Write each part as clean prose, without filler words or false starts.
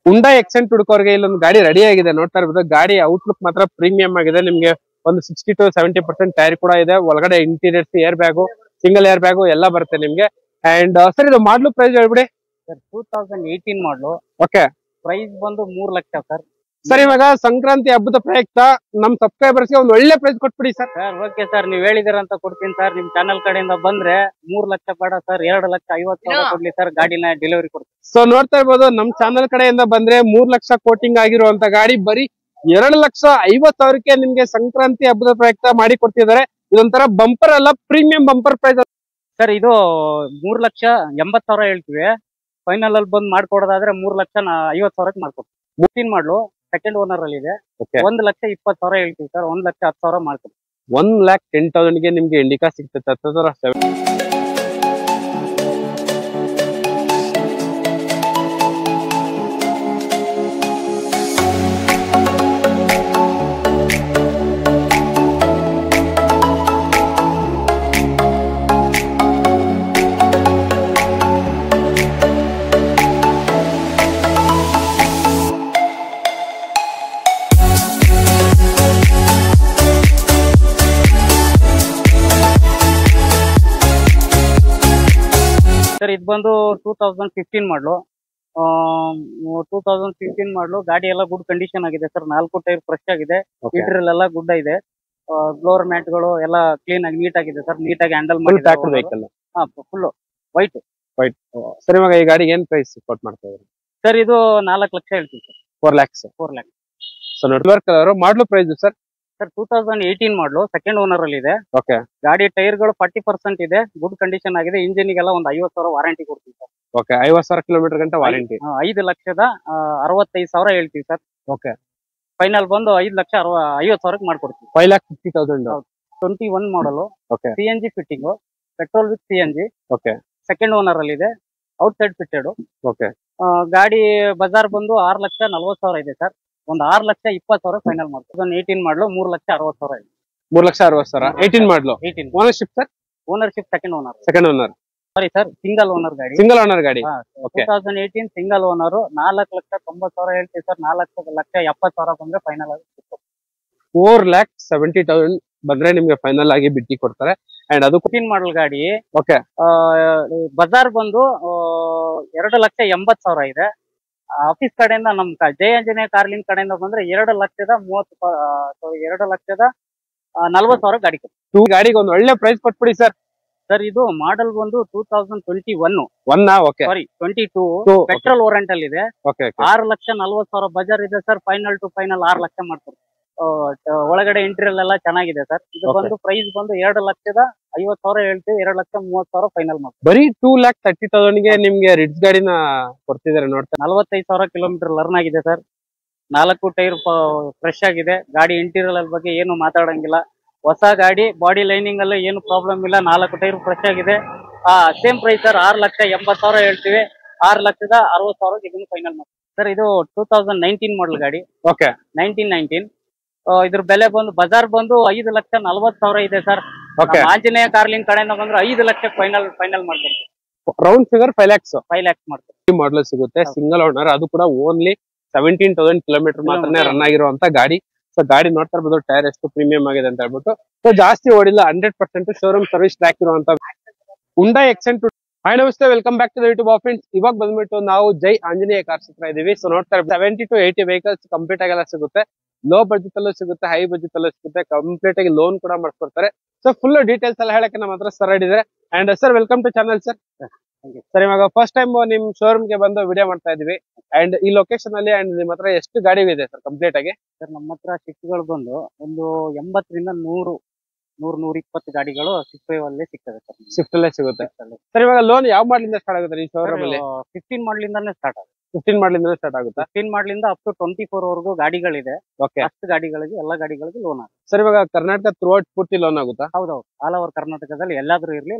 ಹುಂಡಾ Accent ಹುಡುಕೋರ್ಗೆ ಇಲ್ಲೊಂದು ಗಾಡಿ ready ಆಗಿದೆ ನೋಡ್ತಾ ಇರ್ಬೋದು. ಗಾಡಿ ಔಟ್ಲುಕ್ ಮಾತ್ರ ಪ್ರೀಮಿಯಂ ಆಗಿದೆ. ನಿಮ್ಗೆ ಒಂದು 60 to 70% ಟೈರ್ ಕೂಡ ಇದೆ. ಒಳಗಡೆ interiors air bag, single air bag ಎಲ್ಲ ಬರುತ್ತೆ ನಿಮ್ಗೆ. ಅಂಡ್ ಸರ್ ಇದು ಮಾಡ್ಲು ಪ್ರೈಸ್ ಹೇಳ್ಬಿಡಿ ಸರ್. 2018 ಮಾಡಲು. ಓಕೆ. ಪ್ರೈಸ್ ಬಂದು 3 ಲಕ್ಷ ಸರ್. ಸರ್ ಇವಾಗ ಸಂಕ್ರಾಂತಿ ಹಬ್ಬದ ಪ್ರಯುಕ್ತ ನಮ್ ಸಬ್ಸ್ಕ್ರೈಬರ್ಸ್ಗೆ ಒಂದು ಒಳ್ಳೆ ಪ್ರೈಸ್ ಕೊಟ್ಬಿಡಿ ಸರ್. ಸರ್ ಓಕೆ ಸರ್, ನೀವ್ ಹೇಳಿದಿರ ಅಂತ ಕೊಡ್ತೀನಿ ಸರ್. ನಿಮ್ ಚಾನಲ್ ಕಡೆಯಿಂದ ಬಂದ್ರೆ 3 ಲಕ್ಷ ಬೇಡ ಸರ್, 2,50,000 ಕೊಡ್ಲಿ ಸರ್, ಗಾಡಿನ ಡೆಲಿವರಿ ಕೊಡ್ತೀನಿ. ಸೊ ನೋಡ್ತಾ ಇರ್ಬೋದು, ನಮ್ ಚಾನಲ್ ಕಡೆಯಿಂದ ಬಂದ್ರೆ 3 ಲಕ್ಷ ಕೋಟಿಂಗ್ ಆಗಿರುವಂತ ಗಾಡಿ ಬರೀ 2,50,000ಕ್ಕೆ ನಿಮ್ಗೆ ಸಂಕ್ರಾಂತಿ ಹಬ್ಬದ ಪ್ರಯುಕ್ತ ಮಾಡಿ ಕೊಡ್ತಿದ್ದಾರೆ. ಇದೊಂಥರ ಬಂಪರ್ ಅಲ್ಲ, ಪ್ರೀಮಿಯಂ ಬಂಪರ್ ಪ್ರೈಸ್ ಸರ್. ಇದು 3,80,000 ಹೇಳ್ತೀವಿ. ಫೈನಲ್ ಅಲ್ಲಿ ಬಂದ್ ಮಾಡ್ಕೊಡೋದಾದ್ರೆ 3,50,000 ಮಾಡ್ಕೊಡ್ತೀವಿ. 15 ಮಾಡಲು, ಸೆಕೆಂಡ್ ಓನರ್ ಅಲ್ಲಿ ಇದೆ. 1,20,000 ಹೇಳ್ತೀವಿ ಸರ್. 1,10,000 ಮಾಡ್ಕೊಡ್ತೀವಿ. 1,10,000ಗೆ ನಿಮ್ಗೆ ಇಂಡಿಕಾ ಸಿಗ್ತದೆ. ಸರ್ ಇದು ಬಂದು 2015 ಮಾಡಲು. 2015 ಮಾಡಲು. ಗಾಡಿ ಎಲ್ಲ ಗುಡ್ ಕಂಡೀಷನ್ ಆಗಿದೆ ಸರ್. 4 ಟೈರ್ ಫ್ರೆಶ್ ಆಗಿದೆ. ಇಂಟೀರಿಯರ್ ಎಲ್ಲ ಗುಡ್ ಇದೆ. ಫ್ಲೋರ್ ಮ್ಯಾಟ್ ಗಳು ಎಲ್ಲ ಕ್ಲೀನ್ ಆಗಿ ನೀಟ್ ಆಗಿದೆ ಸರ್. ನೀಟಾಗಿ ಹ್ಯಾಂಡಲ್ ಮಾಡಿ ಫುಲ್ ವೈಟ್. ಸರ್ ಇವಾಗ ಈ ಗಾಡಿಗೆ ಏನ್ ಪ್ರೈಸ್ ಕೊಟ್ ಮಾಡ್ತಾ ಇದ್ದಾರೆ ಸರ್? ಇದು 4 ಲಕ್ಷ ಹೇಳ್ತೀವಿ ಸರ್. 4 lakhs. 4 ಲಕ್ಷ. ಸೊ ನೋಡಿ ಮಾಡ್ಲು ಪ್ರೈಸ್ ಸರ್. ಸರ್ 2018 ಮಾಡಲು, ಸೆಕೆಂಡ್ ಓನರ್ ಅಲ್ಲಿ ಇದೆ. ಓಕೆ. ಗಾಡಿ ಟೈರ್ ಗಳು 40% ಇದೆ, ಗುಡ್ ಕಂಡೀಷನ್ ಆಗಿದೆ. ಇಂಜಿನ್ ಗೆಲ್ಲ ಒಂದು 50,000 ವಾರಂಟಿ ಕೊಡ್ತೀವಿ ಸರ್. ಓಕೆ. 50,000 ಕಿಲೋಮೀಟರ್ ಗಂಟ ವಾರಂಟಿ. 5,65,000 ಹೇಳ್ತೀವಿ ಸರ್. ಓಕೆ. ಫೈನಲ್ ಬಂದು 5,50,000 ಮಾಡ್ಕೊಡ್ತೀವಿ. 5,50,000. 21 model. Okay. CNG fitting, petrol with CNG. Okay. Second owner ಅಲ್ಲಿ ಇದೆ. Out side fitted. ಓಕೆ. ಗಾಡಿ ಬಜಾರ್ ಬಂದು 6,40,000 ಇದೆ ಸರ್. ಒಂದು 6,20,000 ಫೈನಲ್ ಮಾಡ್ತೀವಿ. 18 ಮಾಡಲು 3,60,000 ಇದೆ. 3,60,000. 18 ಮಾಡ್ಲು. 18 ownership sir? Ownership second owner. Second owner. Sorry sir, single owner ಗಾಡಿ. ಸಿಂಗಲ್ ಓನರ್ ಗಾಡಿ. 2018 ಸಿಂಗಲ್ ಓನರ್. 4,90,000 ಹೇಳ್ತೀವಿ ಸರ್. 4,70,000 ಬಂದ್ರೆ ಫೈನಲ್ ಆಗಿ 4,70,000 ಬಂದ್ರೆ ನಿಮ್ಗೆ ಫೈನಲ್ ಆಗಿ ಬಿಟ್ಟಿ ಕೊಡ್ತಾರೆ. ಅಂಡ್ ಅದು 15 ಮಾಡಲ್ ಗಾಡಿ. ಓಕೆ. ಬಜಾರ್ ಬಂದು 2,80,000 ಇದೆ. ಆಫೀಸ್ ಕಡೆಯಿಂದ ನಮ್ ಜಯ ಆಂಜನೇಯ ಕಾರ್ಲಿಂಗ್ ಕಡೆಯಿಂದ ಬಂದ್ರೆ 2,40,000 ಗಾಡಿ ಕೊಡ್ತೀವಿ. ಗಾಡಿಗೆ ಒಂದು ಒಳ್ಳೆ ಪ್ರೈಸ್ ಕೊಟ್ಬಿಡಿ ಸರ್. ಸರ್ ಇದು ಮಾಡಲ್ ಬಂದು 2021. ಓಕೆ. ಸಾರಿ 22. ಪೆಟ್ರೋಲ್ ವಾರಂಟ್ ಅಲ್ಲಿ ಇದೆ. 6,40,000 ಬಜಾರ್ ಇದೆ sir. Final to final 6 lakh ಮಾಡ್ತಾರೆ. ಒಳಗಡೆ ಇಂಟೀರಿಯರ್ ಎಲ್ಲ ಚೆನ್ನಾಗಿದೆ ಸರ್. ಇದು ಬಂದು ಪ್ರೈಸ್ ಬಂದು 2,50,000 ಹೇಳ್ತೀವಿ. 2,30,000 ಫೈನಲ್ ಮಾಡ್ತೀವಿ. ಬರೀ 2,30,000ಗೆ ನಿಮ್ಗೆ ರಿಡ್ಸ್ ಗಾಡಿನ ಕೊಡ್ತಿದ್ದಾರೆ ನೋಡ್ತಾ. 45,000 ಕಿಲೋಮೀಟರ್ ಲರ್ನ್ ಆಗಿದೆ ಸರ್. 4 ಟೈರ್ ಫ್ರೆಶ್ ಆಗಿದೆ. ಗಾಡಿ ಇಂಟೀರಿಯರ್ ಬಗ್ಗೆ ಏನು ಮಾತಾಡಂಗಿಲ್ಲ. ಹೊಸ ಗಾಡಿ, ಬಾಡಿ ಲೈನಿಂಗ್ ಅಲ್ಲೂ ಏನು ಪ್ರಾಬ್ಲಮ್ ಇಲ್ಲ. 4 ಟೈರ್ ಫ್ರೆಶ್ ಆಗಿದೆ. Same price sir. 6,80,000 ಹೇಳ್ತೀವಿ. 6,60,000 ಇದನ್ನು ಫೈನಲ್ ಮಾಡ್ತೀವಿ ಸರ್. ಇದು 2019 ಮಾಡಲ್ ಗಾಡಿ. ಓಕೆ. 19. ಇದ್ರ ಬೆಲೆ ಬಂದು ಬಜಾರ್ ಬಂದು 5,40,000 ಇದೆ ಸರ್. ಆಂಜನೇಯ ಕಾರ್ಲಿಂಗ್ ಕಡೆಯಿಂದ ಬಂದ್ರೆ 5 ಲಕ್ಷ ಫೈನಲ್ ಮಾಡ್ತೀವಿ. Round figure 5 lakhs. 5 lakhs ಮಾಡ್ತೀವಿ. ಈ ಮಾಡಲ್ ಸಿಗುತ್ತೆ. Single owner. ಅದು ಕೂಡ ಓನ್ಲಿ 17,000 ಕಿಲೋಮೀಟರ್ ಮಾತ್ರನೇ ರನ್ ಆಗಿರುವಂತ ಗಾಡಿ. ಸೊ ಗಾಡಿ ನೋಡ್ತಾ ಇರ್ಬೋದು, ಟೈರ್ ಎಷ್ಟು ಪ್ರೀಮಿಯಂ ಆಗಿದೆ ಅಂತ ಹೇಳ್ಬಿಟ್ಟು. ಸೊ ಜಾಸ್ತಿ ಓಡಿಲ್ಲ, 100% ಶೋರೂಮ್ ಸರ್ವಿಸ್ ಟ್ರ್ಯಾಕ್ ಇರುವಂತ ಹುಂಡಾ ಎಕ್ಸೆಂಟ್. ಹಾಯ್ ನಮಸ್ತೆ, welcome back to the YouTube friends. ಇವಾಗ ಬಂದ್ಬಿಟ್ಟು ನಾವು ಜೈ ಆಂಜನೇಯ ಕಾರ್ಸ್ ಹತ್ರ ಇದೀವಿ. ಸೊ ನೋಡ್ತಾ ಇರ್ಬೋದು 70 to 80 ವೆಹಿಕಲ್ಸ್ ಕಂಪ್ಲೀಟ್ ಆಗೆಲ್ಲ ಸಿಗುತ್ತೆ. ಲೋ ಬಜೆಟ್ ಅಲ್ಲೂ ಸಿಗುತ್ತೆ, ಹೈ ಬಜೆಟ್ ಅಲ್ಲೂ ಸಿಗುತ್ತೆ. ಕಂಪ್ಲೀಟ್ ಆಗಿ ಲೋನ್ ಕೂಡ ಮಾಡ್ಕೊಡ್ತಾರೆ. ಸೊ ಫುಲ್ ಡೀಟೇಲ್ಸ್ ಎಲ್ಲ ಹೇಳಕ್ಕೆ ನಮ್ಮ ಹತ್ರ ಸರ್ ಇದ್ದಾರೆ. And sir welcome to channel sir. Sir ಇವಾಗ ಫಸ್ಟ್ ಟೈಮ್ ನಿಮ್ ಶೋರೂಮ್ ಗೆ ಬಂದು ವಿಡಿಯೋ ಮಾಡ್ತಾ ಇದೀವಿ. ಅಂಡ್ ಈ ಲೊಕೇಶನ್ ಅಲ್ಲಿ ಅಂಡ್ ನಿಮ್ ಹತ್ರ ಎಷ್ಟು ಗಾಡಿ ಇದೆ ಸರ್ ಕಂಪ್ಲೀಟ್ ಆಗಿ? ಸರ್ ನಮ್ಮ ಹತ್ರ ಶಿಫ್ಟ್ಗಳು ಬಂದು ಒಂದು 80 ರಿಂದ 100-120 ಗಾಡಿಗಳು ಶಿಫ್ಟ್ ಅಲ್ಲಿ ಸಿಗ್ತದೆ ಸರ್. ಶಿಫ್ಟ್ ಅಲ್ಲೇ ಸಿಗುತ್ತೆ ಸರ್. ಇವಾಗ ಲೋನ್ ಯಾವ ಮಾಡ್ಲಿಂದ ಸ್ಟಾರ್ಟ್ ಆಗುತ್ತೆ ಈ ಶೋರೂಮ್ ಅಲ್ಲಿ? 15 ಮಾಡ್ಲಿಂದಾನೇ ಸ್ಟಾರ್ಟ್ ಆಗುತ್ತೆ. 15 ಮಾಡ್ಲಿಂದ ಸ್ಟಾರ್ಟ್ ಆಗುತ್ತೆ. 15 ಮಾಡ್ಲಿಂದ ಅಪ್ ಟು 24 ವರೆಗೂ ಗಾಡಿಗಳಿದೆ. ಓಕೆ. ಅಷ್ಟು ಗಾಡಿಗಳಿಗೆ ಎಲ್ಲ ಗಾಡಿಗಳಿಗೆ ಲೋನ್ ಆಗುತ್ತೆ ಸರ್. ಇವಾಗ ಕರ್ನಾಟಕ ಥ್ರೂಔಟ್ ಪೂರ್ತಿ ಲೋನ್ ಆಗುತ್ತಾ? ಹೌದೌದು. ಆಲ್ ಓವರ್ ಕರ್ನಾಟಕದಲ್ಲಿ ಎಲ್ಲಾದ್ರೂ ಇರ್ಲಿ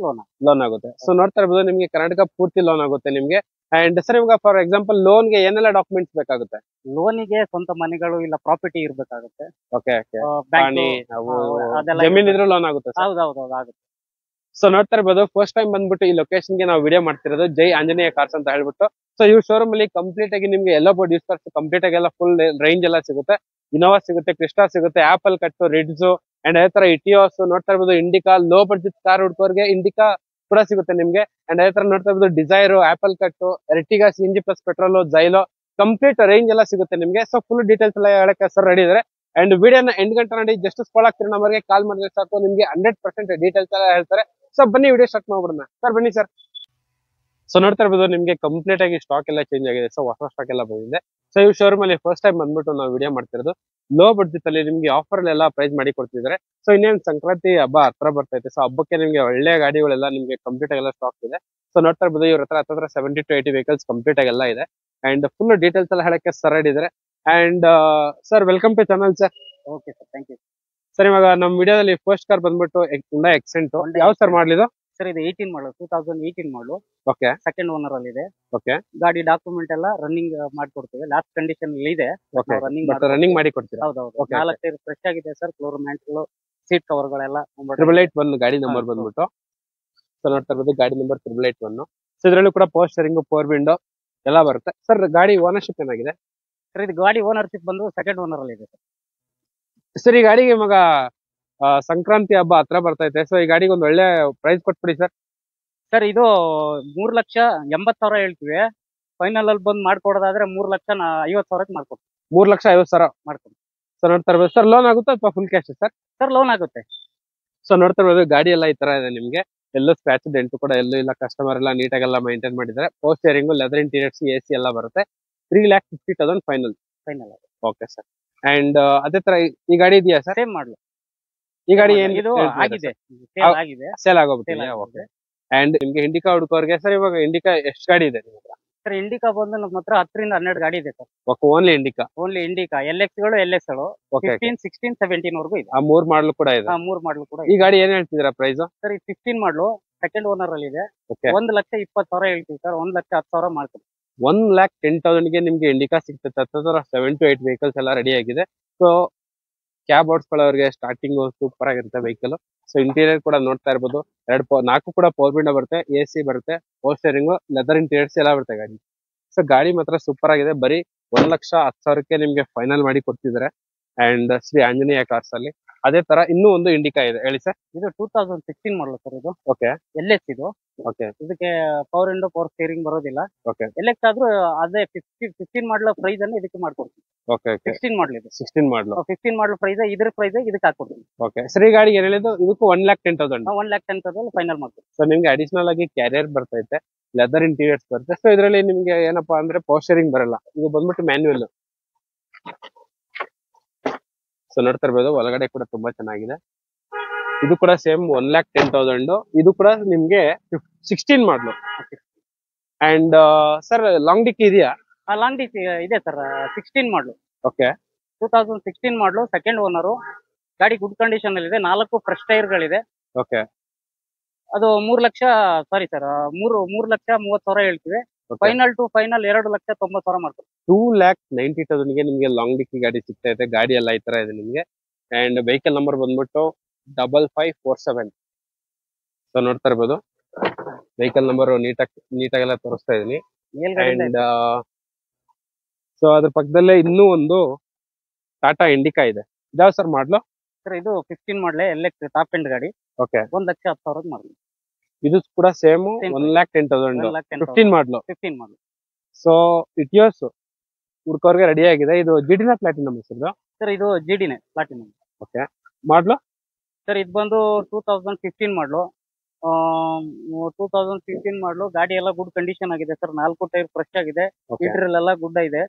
ಲೋನ್ ಆಗುತ್ತೆ. ಸೊ ನೋಡ್ತಾ ಇರ್ಬೋದು, ನಿಮ್ಗೆ ಕರ್ನಾಟಕ ಪೂರ್ತಿ ಲೋನ್ ಆಗುತ್ತೆ ನಿಮ್ಗೆ. ಅಂಡ್ ಸರ್ ಇವಾಗ ಫಾರ್ ಎಕ್ಸಾಂಪಲ್ ಲೋನ್ ಗೆ ಏನೆಲ್ಲ ಡಾಕ್ಯುಮೆಂಟ್ಸ್ ಬೇಕಾಗುತ್ತೆ? ಲೋನಿಗೆ ಸ್ವಂತ ಮನೆಗಳು ಇಲ್ಲ ಪ್ರಾಪರ್ಟಿ ಇರ್ಬೇಕಾಗುತ್ತೆ. ಓಕೆ. ಜಮೀನ್ ಇದ್ರೆ ಲೋನ್ ಆಗುತ್ತೆ. ಹೌದೌದು ಆಗುತ್ತೆ. ಸೊ ನೋಡ್ತಾ ಇರ್ಬೋದು, ಫಸ್ಟ್ ಟೈಮ್ ಬಂದ್ಬಿಟ್ಟು ಈ ಲೊಕೇಶನ್ ಗೆ ನಾವು ವಿಡಿಯೋ ಮಾಡ್ತಿರೋದು ಜೈ ಆಂಜನೇಯ ಕಾರ್ಸ್ ಅಂತ ಹೇಳ್ಬಿಟ್ಟು. ಸೊ ಈ ಶೋರೂಮ್ ಅಲ್ಲಿ ಕಂಪ್ಲೀಟ್ ಆಗಿ ನಿಮ್ಗೆ ಎಲ್ಲ ಬೋರ್ಡ್ ಯೂಸ್ ಕಂಪ್ಲೀಟ್ ಆಗಿ ಎಲ್ಲ ಫುಲ್ ರೇಂಜ್ ಎಲ್ಲ ಸಿಗುತ್ತೆ. ಇನೋವಾ ಸಿಗುತ್ತೆ, ಕ್ರಿಸ್ಟಾ ಸಿಗುತ್ತೆ, ಆಪಲ್ ಕಟ್ಟು, ರಿಡ್ಸ್ ಅಂಡ್ ಅದೇ ತರ ಇಟಿಯೋಸ್ ನೋಡ್ತಾ ಇರ್ಬೋದು. ಇಂಡಿಕಾ ಲೋ ಬಡ್ಜೆಟ್ ಕಾರ್ ಹುಡ್ಕೋರ್ಗೆ ಇಂಡಿಕಾ ಕೂಡ ಸಿಗುತ್ತೆ ನಿಮ್ಗೆ. ಅಂಡ್ ಅದೇ ತರ ನೋಡ್ತಾ ಇರ್ಬೋದು ಡಿಸೈರ್, ಆಪಲ್ ಕಟ್ಟು, Ertiga CNG plus petrol, Xylo complete range ಎಲ್ಲ ಸಿಗುತ್ತೆ ನಿಮ್ಗೆ. ಸೊ ಫುಲ್ ಡೀಟೇಲ್ಸ್ ಎಲ್ಲ ಹೇಳಕ್ಕೆ ಸರ್ ರೆಡಿ ಇದಾರೆ. ಅಂಡ್ ವಿಡಿಯೋನ ಎಂಡ್ ಗಂಟೆ ನೋಡಿ ಜಸ್ಟ್ ಸ್ಕಾಲ್ ಆಗ್ತಿರೋ ನಂಬರ್ಗೆ ಕಾಲ್ ಮಾಡಿದ್ರೆ ಸಾಕು, ನಿಮ್ಗೆ 100% ಡೀಟೇಲ್ಸ್ ಎಲ್ಲ ಹೇಳ್ತಾರೆ. ಸೊ ಬನ್ನಿ ವಿಡಿಯೋ ಸ್ಟಾರ್ಟ್ ಮಾಡ್ಬಿಡೋಣ ಸರ್, ಬನ್ನಿ ಸರ್. ಸೊ ನೋಡ್ತಾ ಇರ್ಬೋದು ನಿಮ್ಗೆ ಕಂಪ್ಲೀಟ್ ಆಗಿ ಸ್ಟಾಕ್ ಎಲ್ಲ ಚೇಂಜ್ ಆಗಿದೆ. ಸೊ ಹೊಸ ಸ್ಟಾಕ್ ಎಲ್ಲ ಬಂದಿದೆ. ಸೊ ಈ ಶೋರೂಮ್ ಅಲ್ಲಿ ಫಸ್ಟ್ ಟೈಮ್ ಬಂದ್ಬಿಟ್ಟು ನಾವು ವಿಡಿಯೋ ಮಾಡ್ತಿರೋದು. ಲೋ ಬಡ್ಜೆಟ್ ಅಲ್ಲಿ ನಿಮ್ಗೆ ಆಫರ್ ಎಲ್ಲ ಪ್ರೈಸ್ ಮಾಡಿ ಕೊಡ್ತಿದ್ದಾರೆ. ಸೊ ಇನ್ನೇನು ಸಂಕ್ರಾಂತಿ ಹಬ್ಬ ಹತ್ರ ಬರ್ತೈತೆ. ಸೊ ಹಬ್ಬಕ್ಕೆ ನಿಮ್ಗೆ ಒಳ್ಳೆ ಗಾಡಿಗಳೆಲ್ಲ ನಿಮ್ಗೆ ಕಂಪ್ಲೀಟ್ ಆಗಿ ಎಲ್ಲ ಸ್ಟಾಕ್ ಇದೆ. ಸೊ ನೋಡ್ತಾ ಇರ್ಬೋದು ಇವ್ರ ಹತ್ರ 70 to 80 ವೆಹಿಕಲ್ಸ್ ಕಂಪ್ಲೀಟ್ ಆಗಿ ಎಲ್ಲ ಇದೆ. ಅಂಡ್ ಫುಲ್ ಡೀಟೇಲ್ಸ್ ಎಲ್ಲ ಹೇಳಕ್ಕೆ ಸರ್ ಇದ್ದಾರೆ. And sir welcome to channel sir. Okay sir, thank you. Sir ಇವಾಗ ನಮ್ಮ ವಿಡಿಯೋದಲ್ಲಿ ಫಸ್ಟ್ ಕಾರ್ ಬಂದ್ಬಿಟ್ಟು Hyundai Accent. ಯಾವ ಸರ್ ಮಾಡಲಿದು? ಸರ್ ಇದು 18 ಮಾಡಲು, 2018 ಮಾಡಲು, ಓಕೆ ಸೆಕೆಂಡ್ ಓನರ್ ಅಲ್ಲಿ ಇದೆ. ಓಕೆ ಗಾಡಿ ಡಾಕ್ಯುಮೆಂಟ್ ಎಲ್ಲ ರನ್ನಿಂಗ್ ಮಾಡ್ಕೊಡ್ತೀವಿ. ಲಾಸ್ಟ್ ಕಂಡೀಷನ್ ಇದೆ, ಓಕೆ ರನ್ನಿಂಗ್ ಬಟ್ ರನ್ನಿಂಗ್ ಮಾಡಿ ಕೊಡ್ತೀರಾ? ಹೌದೌದು. Okay, 4 ಟೈರ್ ಫ್ರೆಶ್ ಆಗಿದೆ ಸರ್. ಫ್ಲೋರ್ ಮ್ಯಾಟ್ಗಳು, ಸೀಟ್ ಕವರ್ಗಳೆಲ್ಲ 888 ಗಾಡಿ ನಂಬರ್ ಬಂದ್ಬಿಟ್ಟು. ಸೊ ನೋಡ್ತಾ ಇರ್ಬೋದು ಗಾಡಿ ನಂಬರ್ 888. ಸೊ ಇದರಲ್ಲೂ ಕೂಡ ಪವರ್ ಸ್ಟೇರಿಂಗ್, ಪವರ್ ವಿಂಡೋ ಎಲ್ಲ ಬರುತ್ತೆ. ಸರ್ ಗಾಡಿ ಓನರ್ಶಿಪ್ ಏನಾಗಿದೆ? ಸರ್ ಇದು ಗಾಡಿ ಓನರ್ಶಿಪ್ ಬಂದು ಸೆಕೆಂಡ್ ಓನರ್ ಅಲ್ಲಿ ಇದೆ ಸರ್. ಸರ್ ಈ ಗಾಡಿಗೆ ಮಗ ಸಂಕ್ರಾಂತಿ ಹಬ್ಬ ಹತ್ರ ಬರ್ತೈತೆ. ಸೊ ಈ ಗಾಡಿಗೆ ಒಂದು ಒಳ್ಳೆ ಪ್ರೈಸ್ ಕೊಟ್ಬಿಡಿ ಸರ್. ಸರ್ ಇದು 3,80,000 ಹೇಳ್ತೀವಿ. ಫೈನಲ್ ಅಲ್ಲಿ ಬಂದು ಮಾಡ್ಕೊಡೋದಾದ್ರೆ 3,50,000 ಮಾಡ್ಕೊಡ್ತೀವಿ. 3,50,000 ಮಾಡ್ಕೊಡ್ತೀವಿ. ಸೊ ನೋಡ್ತಾ ಇರ್ಬೋದು ಸರ್, ಲೋನ್ ಆಗುತ್ತಾ ಅಥವಾ full cash sir? Sir loan ಆಗುತ್ತೆ. ಸೊ ನೋಡ್ತಾ ಇರ್ಬೋದು ಗಾಡಿ ಎಲ್ಲ ಈ ತರ ಇದೆ ನಿಮ್ಗೆ. ಎಲ್ಲೂ ಸ್ಕ್ರಾಚ್ ಡೆಂಟು ಕೂಡ ಎಲ್ಲೂ ಇಲ್ಲ. ಕಸ್ಟಮರ್ ಎಲ್ಲ ನೀಟಾಗೆಲ್ಲ ಮೈಂಟೈನ್ ಮಾಡಿದ್ದಾರೆ. Power steering, leather interiors, AC ಎಲ್ಲ ಬರುತ್ತೆ. 3,50,000 ಫೈನಲ್. Okay sir. ಅಂಡ್ ಅದೇ ತರ ಈ ಗಾಡಿ ಇದೆಯಾ ಸರ್? ಸೇಮ್ ಮಾಡಲು. ಈ ಗಾಡಿ ಏನ್ ಇದು ಆಗಿದೆ, ಹೌ- ಆಗಿದೆ. ಸೇಲ್ ಆಗೋಗ್ಬಿಟ್ಟಿದೆ. ಓಕೆ. ಅಂಡ್ ನಿಮ್ಗೆ ಇಂಡಿಕಾ ಹುಡುಕೋರ್ಗೆ ಸರ್ ಇವಾಗ ಇಂಡಿಕಾ ಎಷ್ಟು ಗಾಡಿ ಇದೆ ನಿಮ್ಮ ಹತ್ರ? ಸರ್ ಇಂಡಿಕಾ ಬಂದು ನಮ್ಮ ಹತ್ರ 10 ರಿಂದ 12 ಗಾಡಿ ಇದೆ sir. Okay, only Indica. Only Indica, LX ಗಳು, LS ಗಳು ಓಕೆ 15, 16, 17 ವರೆಗೂ ಇದೆ. ಆ 3 ಮಾಡಲು ಕೂಡ ಇದೆ. 3 ಮಾಡಲು ಕೂಡ ಈ ಇದೆ. ಗಾಡಿ ಏನ್ ಹೇಳ್ತಿದ್ದೀರಾ ಪ್ರೈಸ್? ಸರ್ ಇದು 15 ಮಾಡಲು, ಸೆಕೆಂಡ್ ಓನರ್ ಅಲ್ಲಿ ಇದೆ. ಓಕೆ, 1,20,000 ಹೇಳ್ತೀವಿ ಸರ್. 1,10,000 ಮಾಡ್ತೀವಿ. 1,10,000 ಗೆ ನಿಮ್ಗೆ ಇಂಡಿಕಾ ಸಿಗ್ತದೆ. 7 to 8 ವೆಹಿಕಲ್ಸ್ ಎಲ್ಲ ರೆಡಿ ಆಗಿದೆ. ಸೊ ಕ್ಯಾಬ್ ಓಡಿಸ್ಕೊಳ್ಳೋರಿಗೆ ಸ್ಟಾರ್ಟಿಂಗ್ ಸೂಪರ್ ಆಗಿರುತ್ತೆ ವೆಹಿಕಲ್. ಸೊ ಇಂಟೀರಿಯರ್ ಕೂಡ ನೋಡ್ತಾ ಇರ್ಬೋದು. 4 ಕೂಡ ಪವರ್ ವಿಂಡೋ ಬರುತ್ತೆ, AC ಬರುತ್ತೆ, ಪವರ್ ಸ್ಟೇರಿಂಗ್, ಲೆದರ್ ಇಂಟೀರಿಯರ್ಸ್ ಎಲ್ಲ ಬರುತ್ತೆ ಗಾಡಿ. ಸೊ ಗಾಡಿ ಮಾತ್ರ ಸೂಪರ್ ಆಗಿದೆ. ಬರೀ 1,10,000 ನಿಮ್ಗೆ ಫೈನಲ್ ಮಾಡಿ ಕೊಡ್ತಿದ್ದಾರೆ. ಅಂಡ್ ಶ್ರೀ ಆಂಜನೇಯ ಕಾರ್ಸ್ ಅಲ್ಲಿ ಅದೇ ತರ ಇನ್ನೂ ಒಂದು ಇಂಡಿಕಾ ಇದೆ, ಹೇಳಿ ಸರ್. ಇದು 2016 ಮಾಡಲು ಸರ್. ಇದು ಓಕೆ LS ಇದು. ಓಕೆ ಇದಕ್ಕೆ ಪವರ್ ವಿಂಡೋ, ಪವರ್ ಸ್ಟೇರಿಂಗ್ ಬರೋದಿಲ್ಲ. ಓಕೆ LX ಆದ್ರೂ ಅದೇ 15 ಮಾಡಲು ಪ್ರೈಸ್ ಅನ್ನು ಇದಕ್ಕೆ ಮಾಡ್ಕೊಡ್ತೀವಿ. ಓಕೆ ಓಕೆ 16 ಮಾಡಲು ಇದು. 16 ಮಾಡಲು. 15 ಮಾಡಲು ಪ್ರೈಸ್, ಇದ್ರ ಪ್ರೈಸ್ ಇದಕ್ಕೆ ಹಾಕೊಡ್ತೀವಿ. ಓಕೆ ಸರ್, ಈ ಗಾಡಿಗೆ ಏನ್ ಹೇಳಿದ್ದು? ಇದಕ್ಕೂ 1,10,000. 1,10,000 ಫೈನಲ್ ಮಾಡ್ತೀವಿ. ಸೊ ನಿಮ್ಗೆ ಅಡಿಷನಲ್ ಆಗಿ ಕ್ಯಾರಿಯರ್ ಬರ್ತೈತೆ, ಲೆದರ್ ಇಂಟೀರಿಯರ್ಸ್ ಬರುತ್ತೆ. ಸೊ ಇದರಲ್ಲಿ ನಿಮ್ಗೆ ಏನಪ್ಪಾ ಅಂದ್ರೆ ಪವರ್ ಸ್ಟೇರಿಂಗ್ ಬರಲ್ಲ. ಇದು ಬಂದ್ಬಿಟ್ಟು ಮ್ಯಾನ್ಯುವಲ್. ಸೊ ನೋಡ್ತಾ ಇರ್ಬೋದು ಒಳಗಡೆ ಕೂಡ ತುಂಬಾ ಚೆನ್ನಾಗಿದೆ. ಇದು ಕೂಡ ಸೇಮ್ 1,10,000. ಇದು ಕೂಡ ನಿಮ್ಗೆ 16 ಮಾಡಲು. ಅಂಡ್ ಸರ್ ಲಾಂಗ್ ಡಿಕ್ಕಿ ಇದೆಯಾ? ಲಾಂಗ್ ಡಿಕ್ ಇದೆ ಸರ್. 16 ಮಾಡಲು, ಓಕೆ 2016 ಮಾಡಲು, ಸೆಕೆಂಡ್ ಓನರು. ಗಾಡಿ ಗುಡ್ ಕಂಡೀಷನ್ ಅಲ್ಲಿ ಇದೆ. 4 ಫ್ರೆಶ್ ಟೈರ್ ಗಳಿದೆ. ಓಕೆ ಅದು 3,30,000 ಸರ್. 3,30,000 ಹೇಳ್ತೀವಿ. ಫೈನಲ್ ಟು ಫೈನಲ್ 2,90,000 ಮಾಡ್ತೀವಿ. 2,90,000 ಗೆ ನಿಮ್ಗೆ ಲಾಂಗ್ ಡಿಕ್ಕಿ ಗಾಡಿ ಸಿಗ್ತಾ ಇದೆ. ಗಾಡಿ ಎಲ್ಲ ಈ ತರ ಇದೆ ನಿಮ್ಗೆ. ಅಂಡ್ ವೆಹಿಕಲ್ ನಂಬರ್ ಬಂದ್ಬಿಟ್ಟು 5547. ಸೊ ನೋಡ್ತಾ ಇರ್ಬೋದು ವೆಹಿಕಲ್ ನಂಬರ್ ನೀಟಾಗೆಲ್ಲ ತೋರಿಸ್ತಾ ಇದೀನಿ. ಮೇಲ್ಗಡೆಯಿಂದ ಅಂಡ್ ಸೊ ಅದ್ರ ಪಕ್ಕದಲ್ಲೇ ಇನ್ನೂ ಒಂದು ಟಾಟಾ ಇಂಡಿಕಾ ಇದೆ. ಇದಾವ ಸರ್ ಮಾಡ್ಲು? ಸರ್ ಇದು 15 ಮಾಡಲೇ, LX ಟಾಪ್ ಎಂಡ್ ಗಾಡಿ. ಓಕೆ 1,10,000 ಮಾಡ್ತೀವಿ. ಇದು ಕೂಡ ಸೇಮ್ Same 1,10,000. 1,10,000. 15 ಮಾಡ್ಲು. 15 ಮಾಡಲು. ಸೊ ಇಟಿಯೋಸ್ ಹುಡ್ಕೋರ್ಗೆ ರೆಡಿ ಆಗಿದೆ. ಇದು ಜಿಡಿನ ಪ್ಲಾಟಿನಮ್ ಸರ್. ಸರ್ ಇದು GDನೇ ಪ್ಲಾಟಿನಮ್. ಓಕೆ ಮಾಡ್ಲು? ಸರ್ ಇದು ಬಂದು 2015 ಮಾಡಲು. 2015 ಮಾಡಲು. ಗಾಡಿ ಎಲ್ಲ ಗುಡ್ ಕಂಡೀಷನ್ ಆಗಿದೆ ಸರ್. 4 ಟೈರ್ ಫ್ರೆಶ್ ಆಗಿದೆ. ಓಕೆ ಇಂಟೀರಿಯರ್ ಎಲ್ಲ ಗುಡ್ ಇದೆ.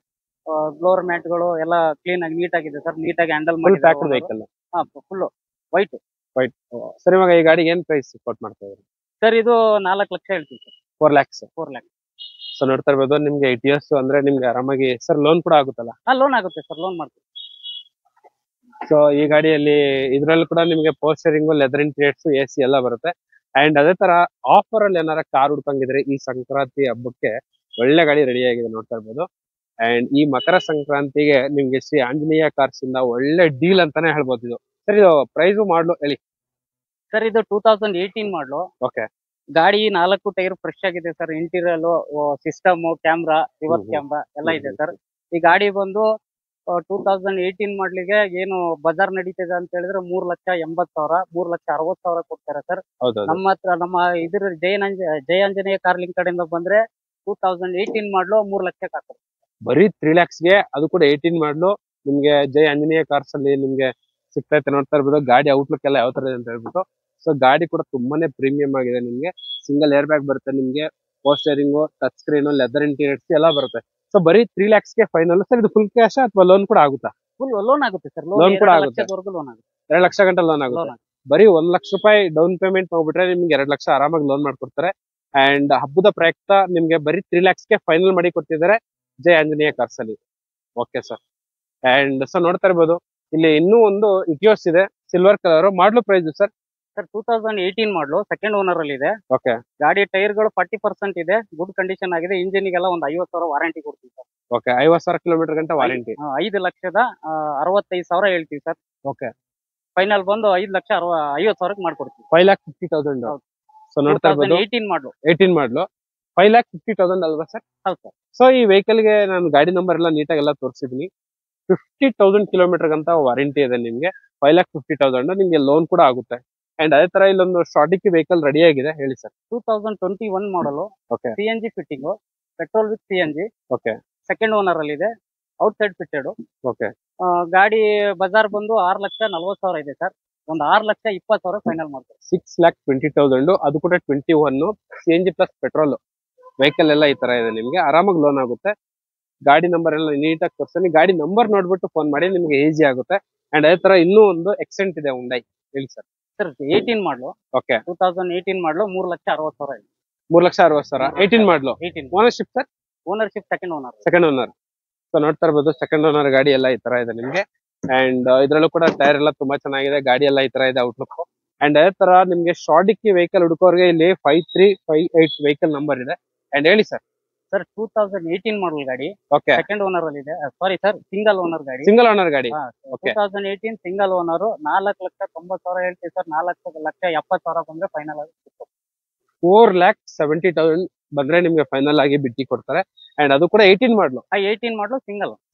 ಫ್ಲೋರ್ ಮ್ಯಾಟ್ಗಳು ಎಲ್ಲ ಕ್ಲೀನ್ ಆಗಿ ನೀಟ್ ಆಗಿದೆ ಸರ್. ನೀಟಾಗಿ ಹ್ಯಾಂಡಲ್ ಫುಲ್ ಪ್ಯಾಕ್ಡ್ ಮಾಡಿ. ವೆಹಿಕಲ್. Full white. ಸರ್ ಇವಾಗ ಈ ಗಾಡಿಗೆ ಏನ್ ಪ್ರೈಸ್ ಕೊಟ್ ಮಾಡ್ತಾ ಇದ್ದೀರಿ? ಸರ್ ಇದು 4 ಲಕ್ಷ ಹೇಳ್ತೀವಿ ಸರ್. 4 lakhs. 4 ಲ್ಯಾಕ್. ಸೊ ನೋಡ್ತಾ ಇರ್ಬೋದು ನಿಮ್ಗೆ 8 years ಅಂದ್ರೆ ನಿಮ್ಗೆ ಆರಾಮಾಗಿ ಸರ್ ಲೋನ್ ಕೂಡ ಆಗುತ್ತಲ್ಲ? ಲೋನ್ ಆಗುತ್ತೆ ಸರ್. ಲೋನ್ ಮಾಡ್ತೀವಿ. ಸೊ ಈ ಗಾಡಿಯಲ್ಲಿ ಇದ್ರಲ್ಲೂ ಕೂಡ ನಿಮ್ಗೆ power steering, leather interiors, AC ಎಲ್ಲ ಬರುತ್ತೆ. ಅಂಡ್ ಅದೇ ತರ ಆಫರ್ ಅಲ್ಲಿ ಏನಾರ ಕಾರ್ ಹುಡ್ಕಂಗಿದ್ರೆ ಈ ಸಂಕ್ರಾಂತಿ ಹಬ್ಬಕ್ಕೆ ಒಳ್ಳೆ ಗಾಡಿ ರೆಡಿ ಆಗಿದೆ ನೋಡ್ತಾ ಇರ್ಬೋದು. ಅಂಡ್ ಈ ಮಕರ ಸಂಕ್ರಾಂತಿಗೆ ನಿಮ್ಗೆ ಶ್ರೀ ಆಂಜನೇಯ ಕಾರ್ಸ್ ಇಂದ ಒಳ್ಳೆ ಡೀಲ್ ಅಂತಾನೆ ಹೇಳ್ಬೋದು ಇದು. ಸರ್ ಇದು ಪ್ರೈಸ್ ಮಾಡ್ಲು ಹೇಳಿ. ಸರ್ ಇದು 2018 ಮಾಡಲು. ಓಕೆ ಗಾಡಿ 4 ಟೈರ್ ಫ್ರೆಶ್ ಆಗಿದೆ sir. Interior, system, camera, reverse camera ಎಲ್ಲ ಇದೆ ಸರ್. ಈ ಗಾಡಿ ಬಂದು 2018 ಮಾಡ್ಲಿಗೆ ಏನು ಬಜಾರ್ ನಡೀತಿದೆ ಅಂತ ಹೇಳಿದ್ರೆ 3,80,000, 3,60,000 ಕೊಡ್ತಾರೆ ಸರ್. ನಮ್ಮ ಹತ್ರ ನಮ್ಮ ಇದ್ರ ಜಯ ಆಂಜನೇಯ ಕಾರ್ ಲಿಂಕ್ ಕಡೆಯಿಂದ ಬಂದ್ರೆ 2018 ಮಾಡ್ಲು 3 ಲಕ್ಷಕ್ಕೆ ಹಾಕ್ತಾರೆ. ಬರೀ 3 lakhsಗೆ, ಅದು ಕೂಡ 18 ಮಾಡ್ಲು ನಿಮ್ಗೆ ಜೈ ಆಂಜನೇಯ ಕಾರ್ಸ್ ಅಲ್ಲಿ ನಿಮ್ಗೆ ಸಿಗ್ತೈತೆ. ನೋಡ್ತಾ ಇರ್ಬೋದು ಗಾಡಿ ಔಟ್ಲುಕ್ ಎಲ್ಲ ಯಾವ ತರ ಇದೆ ಅಂತ ಹೇಳ್ಬಿಟ್ಟು. ಸೊ ಗಾಡಿ ಕೂಡ ತುಂಬಾನೇ ಪ್ರೀಮಿಯಂ ಆಗಿದೆ. ನಿಮ್ಗೆ ಸಿಂಗಲ್ ಏರ್ ಬ್ಯಾಗ್ ಬರುತ್ತೆ, ನಿಮ್ಗೆ power steering, touch screen, leather interiors ಎಲ್ಲ ಬರುತ್ತೆ. ಸೊ ಬರೀ 3 lakhsಗೆ ಫೈನಲ್ ಸರ್. ಇದು ಫುಲ್ ಕ್ಯಾಶ್ ಅಥವಾ ಲೋನ್ ಕೂಡ ಆಗುತ್ತಾ? ಫುಲ್ ಲೋನ್ ಆಗುತ್ತೆ ಸರ್. Loan ಕೂಡ ಆಗುತ್ತೆ. ಲೋನ್ ಆಗುತ್ತೆ. 2 ಲಕ್ಷ ಗಂಟೆ ಲೋನ್ ಆಗುತ್ತೆ. ಬರೀ 1 ಲಕ್ಷ ರೂಪಾಯಿ ಡೌನ್ ಪೇಮೆಂಟ್ ಮಾಡ್ಬಿಟ್ರೆ ನಿಮ್ಗೆ 2 ಲಕ್ಷ ಆರಾಮಾಗಿ ಲೋನ್ ಮಾಡ್ಕೊಡ್ತಾರೆ. ಅಂಡ್ ಹಬ್ಬದ ಪ್ರಯುಕ್ತ ನಿಮ್ಗೆ ಬರೀ 3 lakhsಗೆ ಫೈನಲ್ ಮಾಡಿ ಕೊಡ್ತಿದ್ದಾರೆ ಜೈ ಆಂಜನೇಯ ಕಾರ್ಸ್ ಅಲ್ಲಿ. Okay sir. ಅಂಡ್ ಸೊ ನೋಡ್ತಾ ಇರ್ಬೋದು ಇಲ್ಲಿ ಇನ್ನೂ ಒಂದು ಇಟಿಯೋಸ್ ಇದೆ, silver colour. Model price sir? Sir 2018 model, second owner ಅಲ್ಲಿ ಇದೆ. ಓಕೆ. ಗಾಡಿ ಟೈರ್ಗಳು 40% ಇದೆ, ಗುಡ್ ಕಂಡೀಷನ್ ಆಗಿದೆ. ಇಂಜಿನ್ಗೆಲ್ಲ ಒಂದು 50,000 ವಾರಂಟಿ ಕೊಡ್ತೀವಿ ಸರ್. ಓಕೆ. 50,000 ಕಿಲೋಮೀಟರ್ ಗಂಟೆ ವಾರಂಟಿ. 5,65,000 ಹೇಳ್ತೀವಿ ಸರ್. ಓಕೆ. ಫೈನಲ್ ಬಂದು 5,50,000 ಮಾಡ್ಕೊಡ್ತೀವಿ. 5,50,000. ಸೊ ನೋಡ್ತಾ ಇರ್ಬೋದು 18 ಮಾಡ್ಲು. 18 ಮಾಡ್ಲು 5,50,000 ಅಲ್ವಾ ಸರ್? ಹೌದು ಸರ್. ಸೊ ಈ ವೆಹಿಕಲ್ ಗೆ ನಾನು ಗಾಡಿ ನಂಬರ್ ಎಲ್ಲ ನೀಟಾಗಿ ಎಲ್ಲ ತೋರಿಸಿದೀನಿ. 50,000 ಕಿಲೋಮೀಟರ್ ಅಂತ ವಾರಂಟಿ ಇದೆ ನಿಮ್ಗೆ. 5,50,000 ನಿಮ್ಗೆ ಲೋನ್ ಕೂಡ ಆಗುತ್ತೆ. ಅಂಡ್ ಅದೇ ತರ ಇಲ್ಲೊಂದು ಸ್ಟಾಟಿಕ್ ವೆಹಿಕಲ್ ರೆಡಿ ಆಗಿದೆ, ಹೇಳಿ ಸರ್. 2021 ಮಾಡಲು, okay. CNG fitting, petrol with CNG. Okay. Second owner ಅಲ್ಲಿ ಇದೆ, ಔಟ್ ಸೈಡ್ ಫಿಟ್ಟೆಡ್. ಓಕೆ. ಗಾಡಿ ಬಜಾರ್ ಬಂದು 6,40,000 ಇದೆ ಸರ್. ಒಂದು 6,20,000 ಫೈನಲ್ ಮಾಡ್ತಾರೆ. 6,20,000. ಅದು ಕೂಡ 21 CNG ಪ್ಲಸ್ ಪೆಟ್ರೋಲ್ ವೆಹಿಕಲ್ ಎಲ್ಲ ಈ ತರ ಇದೆ. ನಿಮ್ಗೆ ಆರಾಮಾಗಿ ಲೋನ್ ಆಗುತ್ತೆ. ಗಾಡಿ ನಂಬರ್ ಎಲ್ಲ ನೀಟಾಗಿ ತೋರಿಸ್ತೀನಿ. ಗಾಡಿ ನಂಬರ್ ನೋಡ್ಬಿಟ್ಟು ಫೋನ್ ಮಾಡಿ, ನಿಮ್ಗೆ ಈಸಿ ಆಗುತ್ತೆ. ಅಂಡ್ ಅದೇ ತರ ಇನ್ನೂ ಒಂದು ಎಕ್ಸೆಂಟ್ ಇದೆ ಹುಂಡೈ, ಹೇಳಿ ಸರ್. Sir 18 model. ಓಕೆ. 2018 ಮಾಡ್ಲು 3,60,000 ಇದೆ. 3,60,000. 18 ಮಾಡ್ಲು. 18 ownership sir? Ownership second owner. Second owner. So ನೋಡ್ತಾ ಇರ್ಬೋದು ಸೆಕೆಂಡ್ ಓನರ್ ಗಾಡಿ ಎಲ್ಲ ಈ ತರ ಇದೆ ನಿಮ್ಗೆ. ಅಂಡ್ ಇದ್ರಲ್ಲೂ ಕೂಡ ಟೈರ್ ಎಲ್ಲ ತುಂಬಾ ಚೆನ್ನಾಗಿದೆ. ಗಾಡಿ ಎಲ್ಲ ಈ ತರ ಇದೆ ಔಟ್ಲುಕ್. ಅಂಡ್ ಅದೇ ತರ ನಿಮ್ಗೆ ಶಾರ್ಡಿಕ್ಕಿ ವೆಹಿಕಲ್ ಹುಡುಕೋರ್ಗೆ ಇಲ್ಲಿ 5358 ವೆಹಿಕಲ್ ನಂಬರ್ ಇದೆ. ಅಂಡ್ ಹೇಳಿ ಸರ್. ಸರ್ 2018 ಮಾಡಲ್ ಗಾಡಿ, ಓಕೆ. ಸೆಕೆಂಡ್ ಓನರ್ ಅಲ್ಲಿ ಇದೆ. ಸಾರಿ ಸರ್, ಸಿಂಗಲ್ ಓನರ್ ಗಾಡಿ. ಸಿಂಗಲ್ ಓನರ್ ಗಾಡಿ. ಓಕೆ. 2018 single owner. 4,90,000 ಹೇಳ್ತೀವಿ ಸರ್. 4,70,000 ಬಂದ್ರೆ ಫೈನಲ್ ಆಗಿ 4,70,000 ಬಂದ್ರೆ ನಿಮ್ಗೆ ಫೈನಲ್ ಆಗಿ ಬಿಟ್ಟಿ ಕೊಡ್ತಾರೆ. ಅಂಡ್ ಅದು ಕೂಡ 18 ಮಾಡ್ಲು. 18 ಮಾಡ್ಲು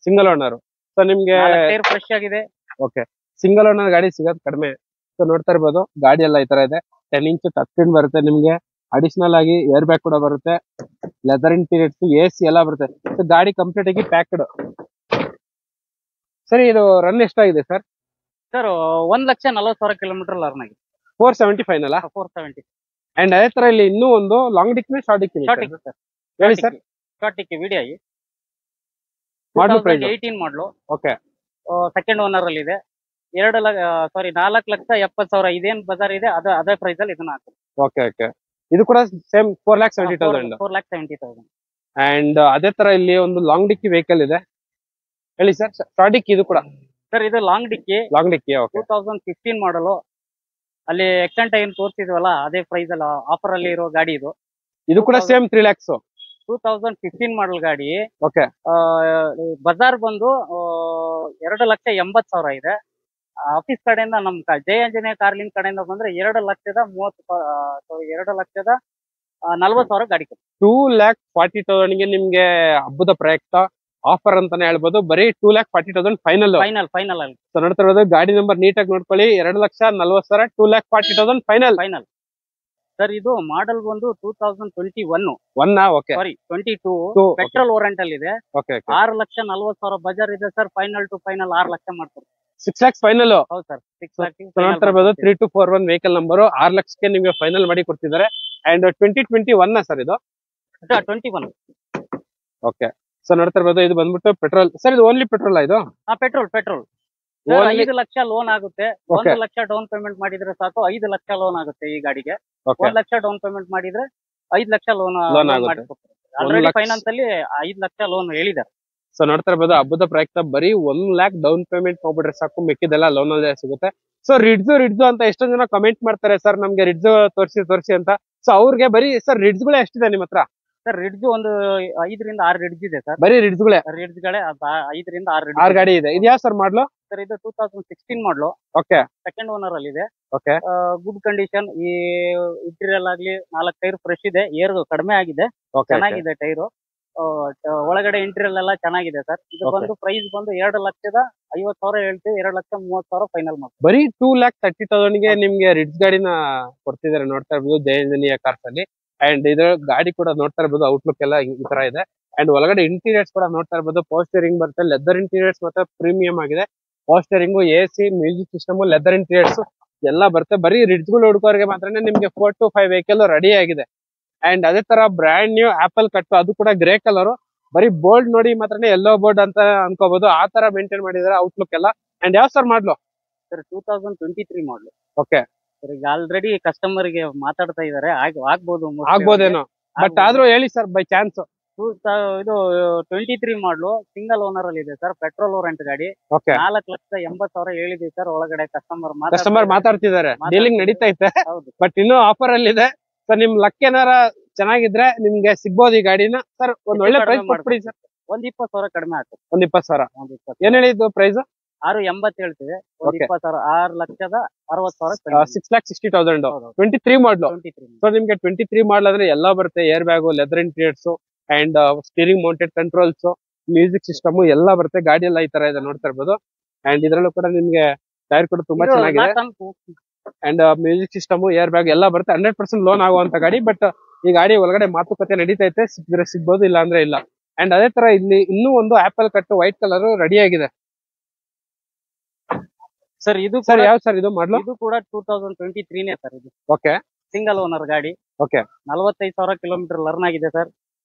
ಸಿಂಗಲ್ ಓನರ್. ಸೊ ನಿಮ್ಗೆ ಟೈರ್ ಫ್ರೆಶ್ ಆಗಿದೆ. ಓಕೆ. ಸಿಂಗಲ್ ಓನರ್ ಗಾಡಿ ಸಿಗೋದು ಕಡಿಮೆ. ಸೊ ನೋಡ್ತಾ ಇರ್ಬೋದು ಗಾಡಿ ಎಲ್ಲ ಈ ತರ ಇದೆ. 10 ಇಂಚ್ ಟಚ್ ಸ್ಕ್ರೀನ್ ಬರುತ್ತೆ ನಿಮ್ಗೆ. ಅಡಿಷನಲ್ ಆಗಿ ಏರ್ ಬ್ಯಾಗ್ ಕೂಡ ಬರುತ್ತೆ, ಲೆದರ್ ಇಂಟೀರಿಯರ್ಸ್, AC ಎಲ್ಲ ಬರುತ್ತೆ. ಸೊ ಗಾಡಿ ಕಂಪ್ಲೀಟ್ ಆಗಿ ಪ್ಯಾಕ್ಡ್. ಸರಿ, ಇದು ರನ್ ಎಷ್ಟಾಗಿದೆ ಸರ್? ಸರ್ 1,40,000 ಕಿಲೋಮೀಟರ್ ಲರ್ನ್ ಆಗಿದೆ. 470 ಫೈನಲ್. 470. ಅಂಡ್ ಅದೇ ತರ ಇಲ್ಲಿ ಇನ್ನೂ ಒಂದು long dicky short dicky sir. ಹೇಳಿ sir. Short dicky VDI model price 18 model. Okay. Second owner ಅಲ್ಲಿ ಇದೆ. 4,70,000 ಇದೇನ್ ಬಜಾರ್ ಇದೆ ಅದೇ ಪ್ರೈಸ್ ಅಲ್ಲಿ ಇದನ್ನ ಹಾಕ್ತಾರೆ. ಓಕೆ. ಓಕೆ. ಇದು ಕೂಡ ಸೇಮ್ 4,70,000. 4,70,000. ಅಂಡ್ ಅದೇ ತರ ಇಲ್ಲಿ ಒಂದು ಲಾಂಗ್ ಡಿಕ್ಕಿ ವೆಹಿಕಲ್ ಇದೆ, ಹೇಳಿ ಸರ್. ಶಾರ್ಟ್ ಡಿಕ್ಕಿ ಇದು ಕೂಡ ಸರ್. ಇದು ಲಾಂಗ್ ಡಿಕ್ಕಿ. ಲಾಂಗ್ ಡಿಕ್ಕಿ. ಓಕೆ. 2015 ಮಾಡಲು. ಅಲ್ಲಿ ಎಕ್ಸೆಂಟ್ ಏನ್ ತೋರಿಸಿದ್ವಲ್ಲ ಅದೇ ಪ್ರೈಸ್ ಅಲ್ಲಿ ಆಫರ್ ಅಲ್ಲಿ ಇರೋ ಗಾಡಿ ಇದು. ಇದು ಕೂಡ ಸೇಮ್ 3 lakhs. 2015 ಮಾಡಲ್ ಗಾಡಿ. ಓಕೆ. ಬಜಾರ್ ಬಂದು 2,80,000 ಇದೆ. ಆಫೀಸ್ ಕಡೆಯಿಂದ ನಮ್ ಜಯ ಆಂಜನೇಯ ಕಾರ್ ಲಿಂಕ್ ಕಡೆಯಿಂದ ಬಂದ್ರೆ 2,40,000 ಗಾಡಿ ಕೊಡ್ತೀವಿ. 2,40,000 ನಿಮ್ಗೆ ಹಬ್ಬದ ಪ್ರಯುಕ್ತ ಆಫರ್ ಅಂತಾನೆ ಹೇಳ್ಬೋದು. ಬರೀ 2,40,000 ಫೈನಲ್. ಫೈನಲ್ ಅಲ್ಲಿ. ಸೊ ನೋಡ್ತಾ ಇರೋದು ಗಾಡಿ ನಂಬರ್ ನೀಟಾಗಿ ನೋಡ್ಕೊಳ್ಳಿ. 2,40,000, 2,40,000 ಫೈನಲ್. ಸರ್ ಇದು ಮಾಡಲ್ ಬಂದು 2021. ಓಕೆ. ಸಾರಿ 22. ಪೆಟ್ರೋಲ್ ವಾರಂಟ್ ಅಲ್ಲಿ ಇದೆ. ಓಕೆ. 6,40,000 ಬಜಾರ್ ಇದೆ sir. Final to final 6 lakh ಮಾಡ್ತಾರೆ. 6 lakhs ಫೈನಲ್. ಹೌದು ಸರ್. 6 ಲಕ್ಷ. ನೋಡ್ತಾ ಇರ್ಬೋದು 3241 ವೆಹಿಕಲ್ ನಂಬರ್ 6 ಲಕ್ಷಕ್ಕೆ ನಿಮ್ಗೆ ಫೈನಲ್ ಮಾಡಿ ಕೊಡ್ತಿದ್ದಾರೆ. ಅಂಡ್ 2021 ಸರ್ ಇದು? 21. ಓಕೆ. ಸೊ ನೋಡ್ತಾ ಇರ್ಬೋದು ಇದು ಬಂದ್ಬಿಟ್ಟು ಪೆಟ್ರೋಲ್ ಸರ್. ಇದು ಓನ್ಲಿ ಪೆಟ್ರೋಲ್ ಇದು? ಪೆಟ್ರೋಲ್. 5 ಲಕ್ಷ ಲೋನ್ ಆಗುತ್ತೆ. 1 ಲಕ್ಷ ಡೌನ್ ಪೇಮೆಂಟ್ ಮಾಡಿದ್ರೆ ಸಾಕು 5 ಲಕ್ಷ ಲೋನ್ ಆಗುತ್ತೆ ಈ ಗಾಡಿಗೆ. 1 ಲಕ್ಷ ಡೌನ್ ಪೇಮೆಂಟ್ ಮಾಡಿದ್ರೆ 5 ಲಕ್ಷ ಲೋನ್ ಮಾಡಿಕೊಡ್ತಾರೆ. ಆಲ್ರೆಡಿ ಫೈನಾನ್ಸ್ ಅಲ್ಲಿ 5 ಲಕ್ಷ ಲೋನ್ ಹೇಳಿದ್ದಾರೆ. ಸೊ ನೋಡ್ತಾ ಇರ್ಬೋದು ಹಬ್ಬದ ಪ್ರಯುಕ್ತ ಬರೀ 1 lakh ಡೌನ್ ಪೇಮೆಂಟ್ ಮಾಡ್ಬಿಟ್ರೆ ಸಾಕು, ಮಿಕ್ಕಿದೆಲ್ಲ ಲೋನ್ ಅಲ್ಲೇ ಸಿಗುತ್ತೆ. ಸೊ ರಿಡ್ಜು ಅಂತ ಎಷ್ಟೊಂದ್ ಜನ ಕಮೆಂಟ್ ಮಾಡ್ತಾರೆ ಸರ್, ನಮ್ಗೆ ರಿಡ್ಜು ತೋರಿಸಿ ಅಂತ. ಸೊ ಅವ್ರಿಗೆ ಬರೀ ಸರ್ ರಿಡ್ಜ್ಗಳೇ ಎಷ್ಟಿದೆ ನಿಮ್ಮ ಹತ್ರ? ಸರ್ ರಿಡ್ಜ್ ಒಂದು 5 ರಿಂದ 6 ರಿಡ್ಜ್ ಇದೆ ಸರ್. ಬರೀ ರಿಡ್ಜ್ಗಳೇ? ರಿಡ್ಜ್ಗಳೇ 5 ರಿಂದ 6 ಗಾಡಿ ಇದೆ. ಇದು ಯಾವ ಸರ್ ಮಾಡ್ಲು? ಸರ್ ಇದು 2016 ಮಾಡಲು, ಓಕೆ ಸೆಕೆಂಡ್ ಓನರ್ ಅಲ್ಲಿ ಇದೆ. Okay good condition. ಈ ಇಂಟೀರಿಯರ್ ಆಗ್ಲಿ 4 ಟೈರ್ ಫ್ರೆಶ್ ಇದೆ, ಏರ್ ಕಡಿಮೆ ಆಗಿದೆ, ಓಕೆ ಚೆನ್ನಾಗಿದೆ ಟೈರು. ಒಳಗಡೆ ಇಂಟೀರಿಯರ್ ಎಲ್ಲ ಚೆನ್ನಾಗಿದೆ ಸರ್. ಇದು Okay. ಬಂದು ಪ್ರೈಸ್ ಬಂದು 2,50,000 ಹೇಳ್ತೀವಿ, 2,30,000 ಫೈನಲ್ ಮಾಡ್ತೀವಿ. ಬರೀ 2,30,000 ಗೆ ನಿಮ್ಗೆ ರಿಡ್ಜ್ ಗಾಡಿನ ಕೊಡ್ತಿದ್ದಾರೆ. ನೋಡ್ತಾ ಇರ್ಬೋದು ಜಯಂಜನಿಯ ಕಾರ್ಸ್ ಅಲ್ಲಿ. ಅಂಡ್ ಇದ್ರ ಗಾಡಿ ಕೂಡ ನೋಡ್ತಾ ಇರ್ಬೋದು, ಔಟ್ಲುಕ್ ಎಲ್ಲ ಈ ತರ ಇದೆ. ಅಂಡ್ ಒಳಗಡೆ ಇಂಟೀರಿಯರ್ಸ್ ಕೂಡ ನೋಡ್ತಾ ಇರ್ಬೋದು, ಪವರ್ ಸ್ಟೇರಿಂಗ್ ಬರುತ್ತೆ, ಲೆದರ್ ಇಂಟೀರಿಯರ್ಸ್ ಮತ್ತೆ ಪ್ರೀಮಿಯಂ ಆಗಿದೆ. Power steering, AC, music system, leather interiors ಎಲ್ಲ ಬರುತ್ತೆ. ಬರೀ ರಿಡ್ಜ್ ಗಳು ಹುಡುಕೋರಿಗೆ ಮಾತ್ರ ನಿಮ್ಗೆ 4 to 5 ವೆಹಿಕಲ್ ರೆಡಿ ಆಗಿದೆ. ಅಂಡ್ ಅದೇ ತರ ಬ್ರ್ಯಾಂಡ್ ನ್ಯೂ ಆಪಲ್ ಕಟ್, ಅದು ಕೂಡ ಗ್ರೇ ಕಲರ್. ಬರೀ ಬೋಲ್ಡ್ ನೋಡಿ ಮಾತ್ರ ಯೆಲ್ಲೋ ಬೋರ್ಡ್ ಅಂತ ಅನ್ಕೋಬಹುದು, ಆ ತರ ಮೇಂಟೈನ್ ಮಾಡಿದಾರೆ ಔಟ್ಲುಕ್ ಎಲ್ಲ. ಅಂಡ್ ಯಾವ ಸರ್ ಮಾಡ್ಲು ಸರ್ 2023 ಮಾಡಲು. ಓಕೆ ಸರ್ ಈಗ ಆಲ್ರೆಡಿ ಕಸ್ಟಮರ್ ಗೆ ಮಾತಾಡ್ತಾ ಇದಾರೆ, ಆಗ್ಬೋದು mostly ಆಗ್ಬೋದೇನೋ, ಬಟ್ ಆಗ್ಬೋದು. ಆದ್ರೂ ಹೇಳಿ ಸರ್ ಬೈ ಚಾನ್ಸ್. ಇದು 23 ಮಾಡಲು, ಸಿಂಗಲ್ ಓನರ್ ಅಲ್ಲಿ ಇದೆ ಸರ್, ಪೆಟ್ರೋಲ್ ರೆಂಟ್ ಗಾಡಿ. ಓಕೆ 4,80,000 ಹೇಳಿದೀವಿ ಸರ್. ಒಳಗಡೆ ಕಸ್ಟಮರ್ ಮಾತಾಡ್ತಿದ್ದಾರೆ, ಡೀಲಿಂಗ್ ನಡೀತಾ ಐತೆ, ಹೌದು ಬಟ್ ಇನ್ನೂ ಆಫರ್ ಅಲ್ಲಿ ಇದೆ. ಸರ್ ನಿಮ್ ಲಕ್ ಏನಾರ ಚೆನ್ನಾಗಿದ್ರೆ ನಿಮ್ಗೆ ಸಿಗ್ಬೋದು ಈ ಗಾಡಿನ. ಸರ್ ಒಂದ್ ಒಳ್ಳೆ ಪ್ರೈಸ್ ಕೊಟ್ಬಿಡಿ ಸರ್. 20,000 ಕಡಿಮೆ ಆಗ್ತದೆ. ಒಂದ್ 20,000. 20,000. ಏನ್ ಹೇಳಿದ್ದು ಪ್ರೈಸ್? 6,80 ಹೇಳ್ತೀವಿ. Okay. 20,000, 6,60,000. 6,60,000. ಹೌದು. 23 ಮಾಡ್ಲು. 23. ಸೊ ನಿಮ್ಗೆ 23 ಮಾಡ್ಲ್ ಅಂದ್ರೆ ಎಲ್ಲ ಬರುತ್ತೆ. Air bag, leather interiors and steering mounted controls, music system ಎಲ್ಲ ಬರುತ್ತೆ. ಗಾಡಿ ಎಲ್ಲ ಈ ತರ ಇದೆ ನೋಡ್ತಾ ಇರ್ಬೋದು. ಅಂಡ್ ಇದ್ರಲ್ಲೂ ಕೂಡ ನಿಮ್ಗೆ ಟೈರ್ ಕೂಡ ತುಂಬಾ ಇದು ಚೆನ್ನಾಗಿದೆ. last time and music system, air bag ಎಲ್ಲ ಬರುತ್ತೆ. 100% ಲೋನ್ ಆಗುವಂತ ಗಾಡಿ. ಬಟ್ ಈ ಗಾಡಿ ಒಳಗಡೆ ಮಾತುಕತೆ ನಡೀತೈತೆ, ಸಿಕ್ಕಿದ್ರೆ ಸಿಗ್ಬೋದು, ಇಲ್ಲ ಅಂದ್ರೆ ಇಲ್ಲ. ಅಂಡ್ ಅದೇ ತರ ಇಲ್ಲಿ ಇನ್ನೂ ಒಂದು apple cut white colour ready ಆಗಿದೆ. ಸರ್ ಇದು ಸರ್ ಕೂಡ- ಯಾವ ಸರ್ ಇದು ಮಾಡ್ಲು? ಇದು ಕೂಡ 2023 ಸರ್. ಇದು ಓಕೆ ಸಿಂಗಲ್ ಓನರ್ ಗಾಡಿ. ಓಕೆ 45,000 ಕಿಲೋಮೀಟರ್ ಲರ್ನ್ ಆಗಿದೆ ಸರ್.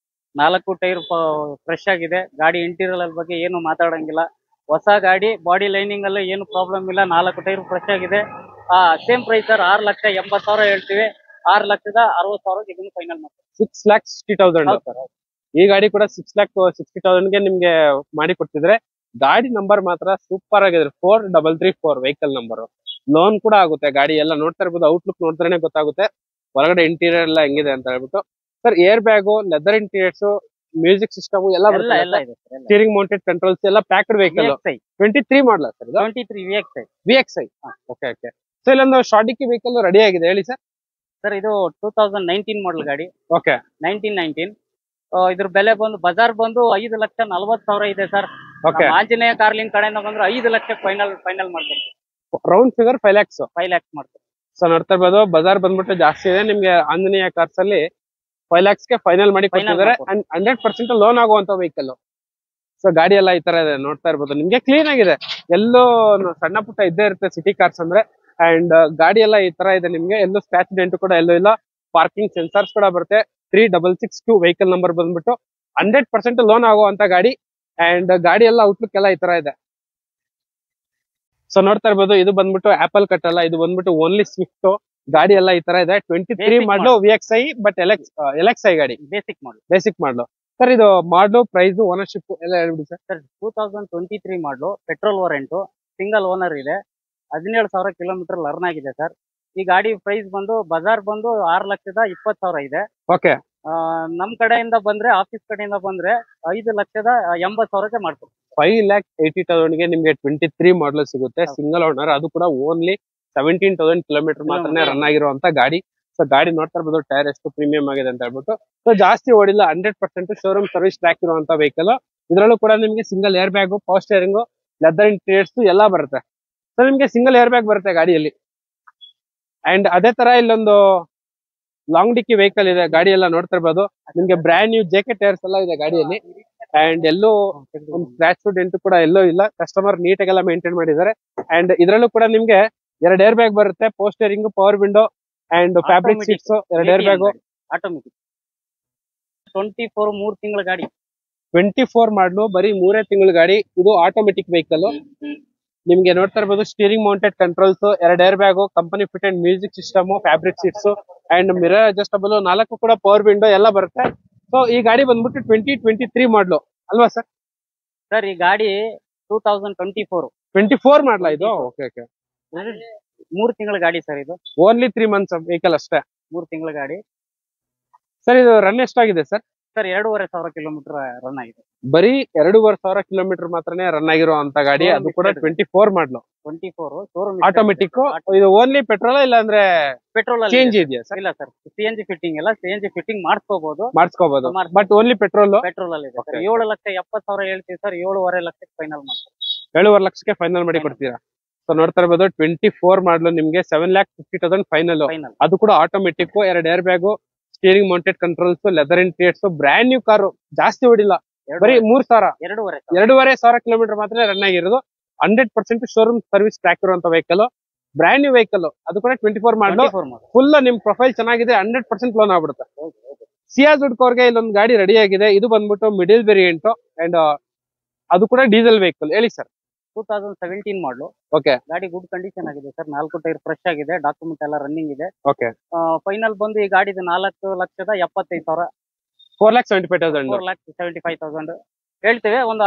4 ಟೈರ್ ಫ್ರೆಶ್ ಆಗಿದೆ. ಗಾಡಿ ಇಂಟೀರಿಯರ್ ಬಗ್ಗೆ ಏನು ಮಾತಾಡಂಗಿಲ್ಲ, ಹೊಸ ಗಾಡಿ. ಬಾಡಿ ಲೈನಿಂಗ್ ಅಲ್ಲೂ ಏನು ಪ್ರಾಬ್ಲಮ್ ಇಲ್ಲ, 4 ಟೈರ್ ಫ್ರೆಶ್ ಆಗಿದೆ. ಸೇಮ್ ಪ್ರೈಸ್ ಸರ್, 6,80,000 ಹೇಳ್ತೀವಿ, 6,60,000 ಇದನ್ನು ಫೈನಲ್ ಮಾಡ್ತೀವಿ. 6,60,000. ಹೌದು ಸರ್, ಹೌದು. ಈ ಗಾಡಿ ಕೂಡ 6,60,000 ಗೆ ನಿಮ್ಗೆ ಮಾಡಿ ಕೊಡ್ತಿದ್ರೆ. ಗಾಡಿ ನಂಬರ್ ಮಾತ್ರ ಸೂಪರ್ ಆಗಿದೆ, 4334 ವೆಹಿಕಲ್ ನಂಬರ್. ಲೋನ್ ಕೂಡ ಆಗುತ್ತೆ. ಗಾಡಿ ಎಲ್ಲ ನೋಡ್ತಾ ಇರ್ಬೋದು, ಔಟ್ಲುಕ್ ನೋಡ್ತಾನೆ ಗೊತ್ತಾಗುತ್ತೆ ಹೊರಗಡೆ ಇಂಟೀರಿಯರ್ ಎಲ್ಲ ಹೆಂಗಿದೆ ಅಂತ ಹೇಳ್ಬಿಟ್ಟು. Sir air bag, leather interiors, music system ಎಲ್ಲ ಎಲ್ಲ ಎಲ್ಲ ಇದೆ ಸರ್. ಎಲ್ಲ ಸ್ಟೀರಿಂಗ್ ಮೌಂಟೆಡ್ ಕಂಟ್ರೋಲ್ಸ್ ಎಲ್ಲ ಪ್ಯಾಕ್ಡ್ ವೆಹಿಕಲ್. VXI 23 ಮಾಡಲ ಸರ್ ಇದು? 23 VXI. VXI. Okay okay. So ಇಲ್ಲೊಂದು ಶಾರ್ಟಿಕಿ ವೆಹಿಕಲ್ ರೆಡಿ ಆಗಿದೆ, ಹೇಳಿ ಸರ್. ಸರ್ ಇದು 2019 ಮಾಡಲ್ ಗಾಡಿ. ಓಕೆ 19. ಇದ್ರ ಬೆಲೆ ಬಂದು ಬಜಾರ್ ಬಂದು 5,40,000 ಇದೆ ಸರ್. ಓಕೆ. ಆಂಜನೇಯ ಕಾರ್ಲಿಂಗ್ ಕಡೆಯಿಂದ ಬಂದ್ರೆ 5 ಲಕ್ಷ ಫೈನಲ್ ಮಾಡ್ತಾರೆ. Round figure 5 lakhs. 5 lakhs ಮಾಡ್ತಾರೆ. ಸೊ ನೋಡ್ತಾ ಇರ್ಬೋದು, ಬಜಾರ್ ಬಂದ್ಬಿಟ್ಟು ಜಾಸ್ತಿ ಇದೆ. ನಿಮ್ಗೆ ಆಂಜನೇಯ ಕಾರ್ಸ್ ಅಲ್ಲಿ 5 lakhs ಗೆ ಫೈನಲ್ ಮಾಡಿ ಕೊಟ್ಟಿದ್ದಾರೆ. 100% ಲೋನ್ ಆಗುವಂತ ವೆಹಿಕಲ್. ಸೊ ಗಾಡಿ ಎಲ್ಲ ಈ ತರ ಇದೆ ನೋಡ್ತಾ ಇರ್ಬೋದು. ನಿಮ್ಗೆ ಕ್ಲೀನ್ ಆಗಿದೆ, ಎಲ್ಲೋ ಸಣ್ಣ ಪುಟ್ಟ ಇದ್ದೇ ಇರುತ್ತೆ ಸಿಟಿ ಕಾರ್ಸ್ ಅಂದ್ರೆ. ಅಂಡ್ ಗಾಡಿ ಎಲ್ಲ ಈ ತರ ಇದೆ, ನಿಮ್ಗೆ ಎಲ್ಲೂ ಸ್ಕ್ರಾಚ್ ಡೆಂಟ್ ಕೂಡ ಎಲ್ಲೂ ಇಲ್ಲ. ಪಾರ್ಕಿಂಗ್ ಸೆನ್ಸರ್ಸ್ ಕೂಡ ಬರುತ್ತೆ. 3662 ವೆಹಿಕಲ್ ನಂಬರ್ ಬಂದ್ಬಿಟ್ಟು 100% ಲೋನ್ ಆಗುವಂತ ಗಾಡಿ. ಅಂಡ್ ಗಾಡಿ ಎಲ್ಲ ಔಟ್ಲುಕ್ ಎಲ್ಲ ಈ ತರ ಇದೆ. ಸೊ ನೋಡ್ತಾ ಇರ್ಬೋದು, ಇದು ಬಂದ್ಬಿಟ್ಟು ಆಪಲ್ ಕಟ್ ಅಲ್ಲ, ಇದು ಬಂದ್ಬಿಟ್ಟು ಓನ್ಲಿ ಸ್ವಿಫ್ಟ್. ಗಾಡಿ ಎಲ್ಲ ಈ ತರ ಇದೆ. 23 Basic ಮಾಡಲು VXI, ಬಟ್ LXI ಗಾಡಿ, ಬೇಸಿಕ್ ಮಾಡಲ್. ಬೇಸಿಕ್ ಮಾಡಲು. ಸರ್ ಇದು ಮಾಡಲು, ಪ್ರೈಸ್, ಓನರ್ಶಿಪ್ ಎಲ್ಲ ಹೇಳ್ಬಿಡಿ ಸರ್. ಸರ್ 2023 ಮಾಡಲು, ಪೆಟ್ರೋಲ್ ವಾರೆಂಟು, ಸಿಂಗಲ್ ಓನರ್ ಇದೆ, 17,000 ಕಿಲೋಮೀಟರ್ ಲರ್ನ್ ಆಗಿದೆ ಸರ್. ಈ ಗಾಡಿ ಪ್ರೈಸ್ ಬಂದು ಬಜಾರ್ ಬಂದು 6,20,000 ಇದೆ. ಓಕೆ. ನಮ್ ಕಡೆಯಿಂದ ಬಂದ್ರೆ, ಆಫೀಸ್ ಕಡೆಯಿಂದ ಬಂದ್ರೆ 5,80,000 ಮಾಡ್ತೀವಿ. 5,80,000 ಗೆ ನಿಮ್ಗೆ 23 ಮಾಡಲ್ ಸಿಗುತ್ತೆ, ಸಿಂಗಲ್ ಓನರ್. ಅದು ಕೂಡ ಓನ್ಲಿ 17,000 ಕಿಲೋಮೀಟರ್ ಮಾತ್ರನೇ ರನ್ ಆಗಿರುವಂತ ಗಾಡಿ. ಸೊ ಗಾಡಿ ನೋಡ್ತಾ ಇರ್ಬೋದು, ಟೈರ್ ಎಷ್ಟು ಪ್ರೀಮಿಯಂ ಆಗಿದೆ ಅಂತ ಹೇಳ್ಬಿಟ್ಟು. ಸೊ ಜಾಸ್ತಿ ಓಡಿಲ್ಲ, 100% ಶೋರೂಮ್ ಸರ್ವಿಸ್ ಟ್ರ್ಯಾಕ್ ಇರುವಂತ ವೆಹಿಕಲ್. ಇದರಲ್ಲೂ ಕೂಡ ನಿಮ್ಗೆ single air bag, power steering, leather interiors ಎಲ್ಲ ಬರುತ್ತೆ. ಸೊ ನಿಮ್ಗೆ ಸಿಂಗಲ್ ಏರ್ ಬ್ಯಾಗ್ ಬರುತ್ತೆ ಗಾಡಿಯಲ್ಲಿ. ಅಂಡ್ ಅದೇ ತರ ಇಲ್ಲೊಂದು ಲಾಂಗ್ ಡಿಕ್ಕಿ ವೆಹಿಕಲ್ ಇದೆ. ಗಾಡಿ ಎಲ್ಲ ನೋಡ್ತಾ ಇರ್ಬೋದು, ನಿಮ್ಗೆ ಬ್ರ್ಯಾಂಡ್ ನ್ಯೂ JK ಟೈರ್ಸ್ ಎಲ್ಲ ಇದೆ ಗಾಡಿಯಲ್ಲಿ. ಅಂಡ್ ಎಲ್ಲೂ ಒಂದು ಸ್ಕ್ರಾಚ್ ಡೆಂಟ್ ಕೂಡ ಎಲ್ಲೂ ಇಲ್ಲ. ಕಸ್ಟಮರ್ ನೀಟಾಗೆಲ್ಲ ಮೇಂಟೈನ್ ಮಾಡಿದ್ದಾರೆ. ಅಂಡ್ ಇದರಲ್ಲೂ ಕೂಡ ನಿಮ್ಗೆ 2 ಏರ್ ಬ್ಯಾಗ್ ಬರುತ್ತೆ, power steering, power window and fabric seats, 2 air bag. Automatic 24 3 ತಿಂಗಳ ಗಾಡಿ. 24 ಮಾಡಲು, ಬರೀ 3 ತಿಂಗಳ ಗಾಡಿ. ಇದು ಆಟೋಮೆಟಿಕ್ ವೆಹಿಕಲ್. ನಿಮ್ಗೆ ನೋಡ್ತಾ ಇರ್ಬೋದು, steering mounted controls, 2 air bag, company fitted music system, fabric seats and mirror adjustable, 4 ಕೂಡ ಪವರ್ ವಿಂಡೋ ಎಲ್ಲ ಬರುತ್ತೆ. ಸೊ ಈ ಗಾಡಿ ಬಂದ್ಬಿಟ್ಟು 2023 ಮಾಡಲು ಅಲ್ವಾ ಸರ್? ಸರ್ ಈ ಗಾಡಿ 2024 24 ಮಾಡಲ ಇದು? Okay okay. 3 ತಿಂಗಳ ಗಾಡಿ ಸರ್. ಇದು ಓನ್ಲಿ 3 months ವೆಹಿಕಲ್ ಅಷ್ಟೇ. 3 ತಿಂಗಳ ಗಾಡಿ ಸರ್ ಇದು ರನ್ ಎಷ್ಟಾಗಿದೆ ಸರ್? ಸರ್ 2,500 ಕಿಲೋಮೀಟರ್ ರನ್ ಆಗಿದೆ. ಬರೀ 2,500 ಕಿಲೋಮೀಟರ್ ಮಾತ್ರನೇ ರನ್ ಆಗಿರುವಂತ ಗಾಡಿ, Showroom ಅದು ಕೂಡ fitted. 24 model 24 showroom automatic. ಇದು ಓನ್ಲಿ ಪೆಟ್ರೋಲ್ ಇಲ್ಲ ಅಂದ್ರೆ ಪೆಟ್ರೋಲ್ ಅಲ್ಲಿ CNG ಇದೆಯಾ ಸರ್? ಇಲ್ಲ ಸರ್, CNG ಫಿಟ್ಟಿಂಗ್ ಇಲ್ಲ, CNG ಫಿಟ್ಟಿಂಗ್ ಮಾಡಿಸ್ಕೋಬಹುದು, ಮಾಡಿಸ್ಕೋಬಹುದು, ಮಾಡ್ಸ್ಕೊ- ಬಟ್ ಓನ್ಲಿ ಪೆಟ್ರೋಲ್. ಪೆಟ್ರೋಲ್ ಅಲ್ಲಿ ಇದೆ. Okay. 7,70,000 ಹೇಳ್ತೀವಿ ಸರ್, 7,500,000 ಫೈನಲ್ ಮಾಡ್ತೀವಿ. 7.5 ಲಕ್ಷಕ್ಕೆ ಫೈನಲ್ ಮಾಡಿ ಕೊಡ್ತೀರಾ? ಸೊ ನೋಡ್ತಾ ಇರ್ಬೋದು 24 ಮಾಡ್ಲು ನಿಮ್ಗೆ 7,50,000 ಫೈನಲ್. ಫೈನಲ್ ಅದು ಕೂಡ automatic, 2 air bag, steering mounted controls, leather interiors, brand new car, ಜಾಸ್ತಿ ಹೊಡಿಲ್ಲ. ಬರೀ 3,000 2,500 ಕಿಲೋಮೀಟರ್ ಮಾತ್ರ ರನ್ ಆಗಿರೋದು. 100% ಶೋರೂಮ್ ಸರ್ವಿಸ್ ಟ್ರ್ಯಾಕ್ ಇರುವಂತ ವೆಹಿಕಲ್, ಬ್ರ್ಯಾಂಡ್ ನ್ಯೂ ವೆಹಿಕಲ್, ಅದು ಕೂಡ 24 ಮಾಡ್ಲು. ಫುಲ್ ನಿಮ್ ಪ್ರೊಫೈಲ್ ಚೆನ್ನಾಗಿದೆ, 100% ಲೋನ್ ಆಗ್ಬಿಡುತ್ತೆ. ಸಿಯಾಜ್ ಹುಡ್ಕೋರ್ಗೆ ಇಲ್ಲೊಂದು ಗಾಡಿ ರೆಡಿ ಆಗಿದೆ. ಇದು ಬಂದ್ಬಿಟ್ಟು ಮಿಡಿಲ್ ವೇರಿಯಂಟ್ ಅಂಡ್ ಅದು ಕೂಡ ಡೀಸೆಲ್ ವೆಹಿಕಲ್. ಹೇಳಿ ಸರ್. 2017 ಮಾಡಲು. ಓಕೆ. ಗಾಡಿ ಗುಡ್ ಕಂಡೀಷನ್ ಆಗಿದೆ ಸರ್, 4 ಟೈರ್ ಫ್ರೆಶ್ ಆಗಿದೆ, ಡಾಕ್ಯುಮೆಂಟ್ ಎಲ್ಲ ರನ್ನಿಂಗ್ ಇದೆ. ಓಕೆ. ಫೈನಲ್ ಬಂದು ಈ ಗಾಡಿದು 4,75,000, 4,75,000. 4,75,000 ಹೇಳ್ತೇವೆ. ಒಂದು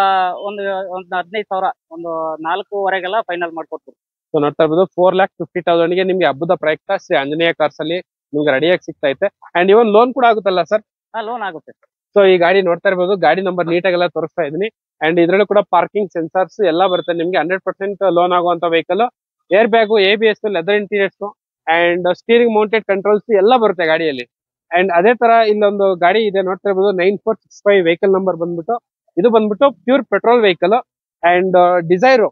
15,000, ಒಂದು 4,500 ಫೈನಲ್ ಮಾಡ್ಕೊಡ್ತೀವಿ. ಸೊ ನೋಡ್ತಾ ಇರ್ಬೋದು 4,50,000 ಗೆ ನಿಮ್ಗೆ ಹಬ್ಬದ ಪ್ರಯುಕ್ತ ಶ್ರೀ ಆಂಜನೇಯ ಕಾರ್ಸ್ ಅಲ್ಲಿ ನಿಮ್ಗೆ ರೆಡಿಯಾಗಿ ಸಿಗ್ತಾ ಐತೆ. ಅಂಡ್ ಇವನ್ ಲೋನ್ ಕೂಡ ಆಗುತ್ತಲ್ಲ ಸರ್? ಲೋನ್ ಆಗುತ್ತೆ. ಸೊ ಈ ಗಾಡಿ ನೋಡ್ತಾ ಇರ್ಬೋದು, ಗಾಡಿ ನಂಬರ್ ನೀಟಾಗೆಲ್ಲ ತೋರಿಸ್ತಾ ಇದೀನಿ. ಅಂಡ್ ಇದ್ರಲ್ಲೂ ಕೂಡ ಪಾರ್ಕಿಂಗ್ ಸೆನ್ಸರ್ಸ್ ಎಲ್ಲ ಬರುತ್ತೆ ನಿಮ್ಗೆ. 100% ಲೋನ್ ಆಗುವಂತ vehicle. Air bag, ABS, leather interiors and steering mounted controls ಎಲ್ಲ ಬರುತ್ತೆ ಗಾಡಿಯಲ್ಲಿ. ಅಂಡ್ ಅದೇ ತರ ಇಲ್ಲೊಂದು ಗಾಡಿ ಇದೆ ನೋಡ್ತಾ ಇರ್ಬೋದು, 9465 ವೆಹಿಕಲ್ ನಂಬರ್ ಬಂದ್ಬಿಟ್ಟು. ಇದು ಬಂದ್ಬಿಟ್ಟು pure petrol vehicle and Dzire.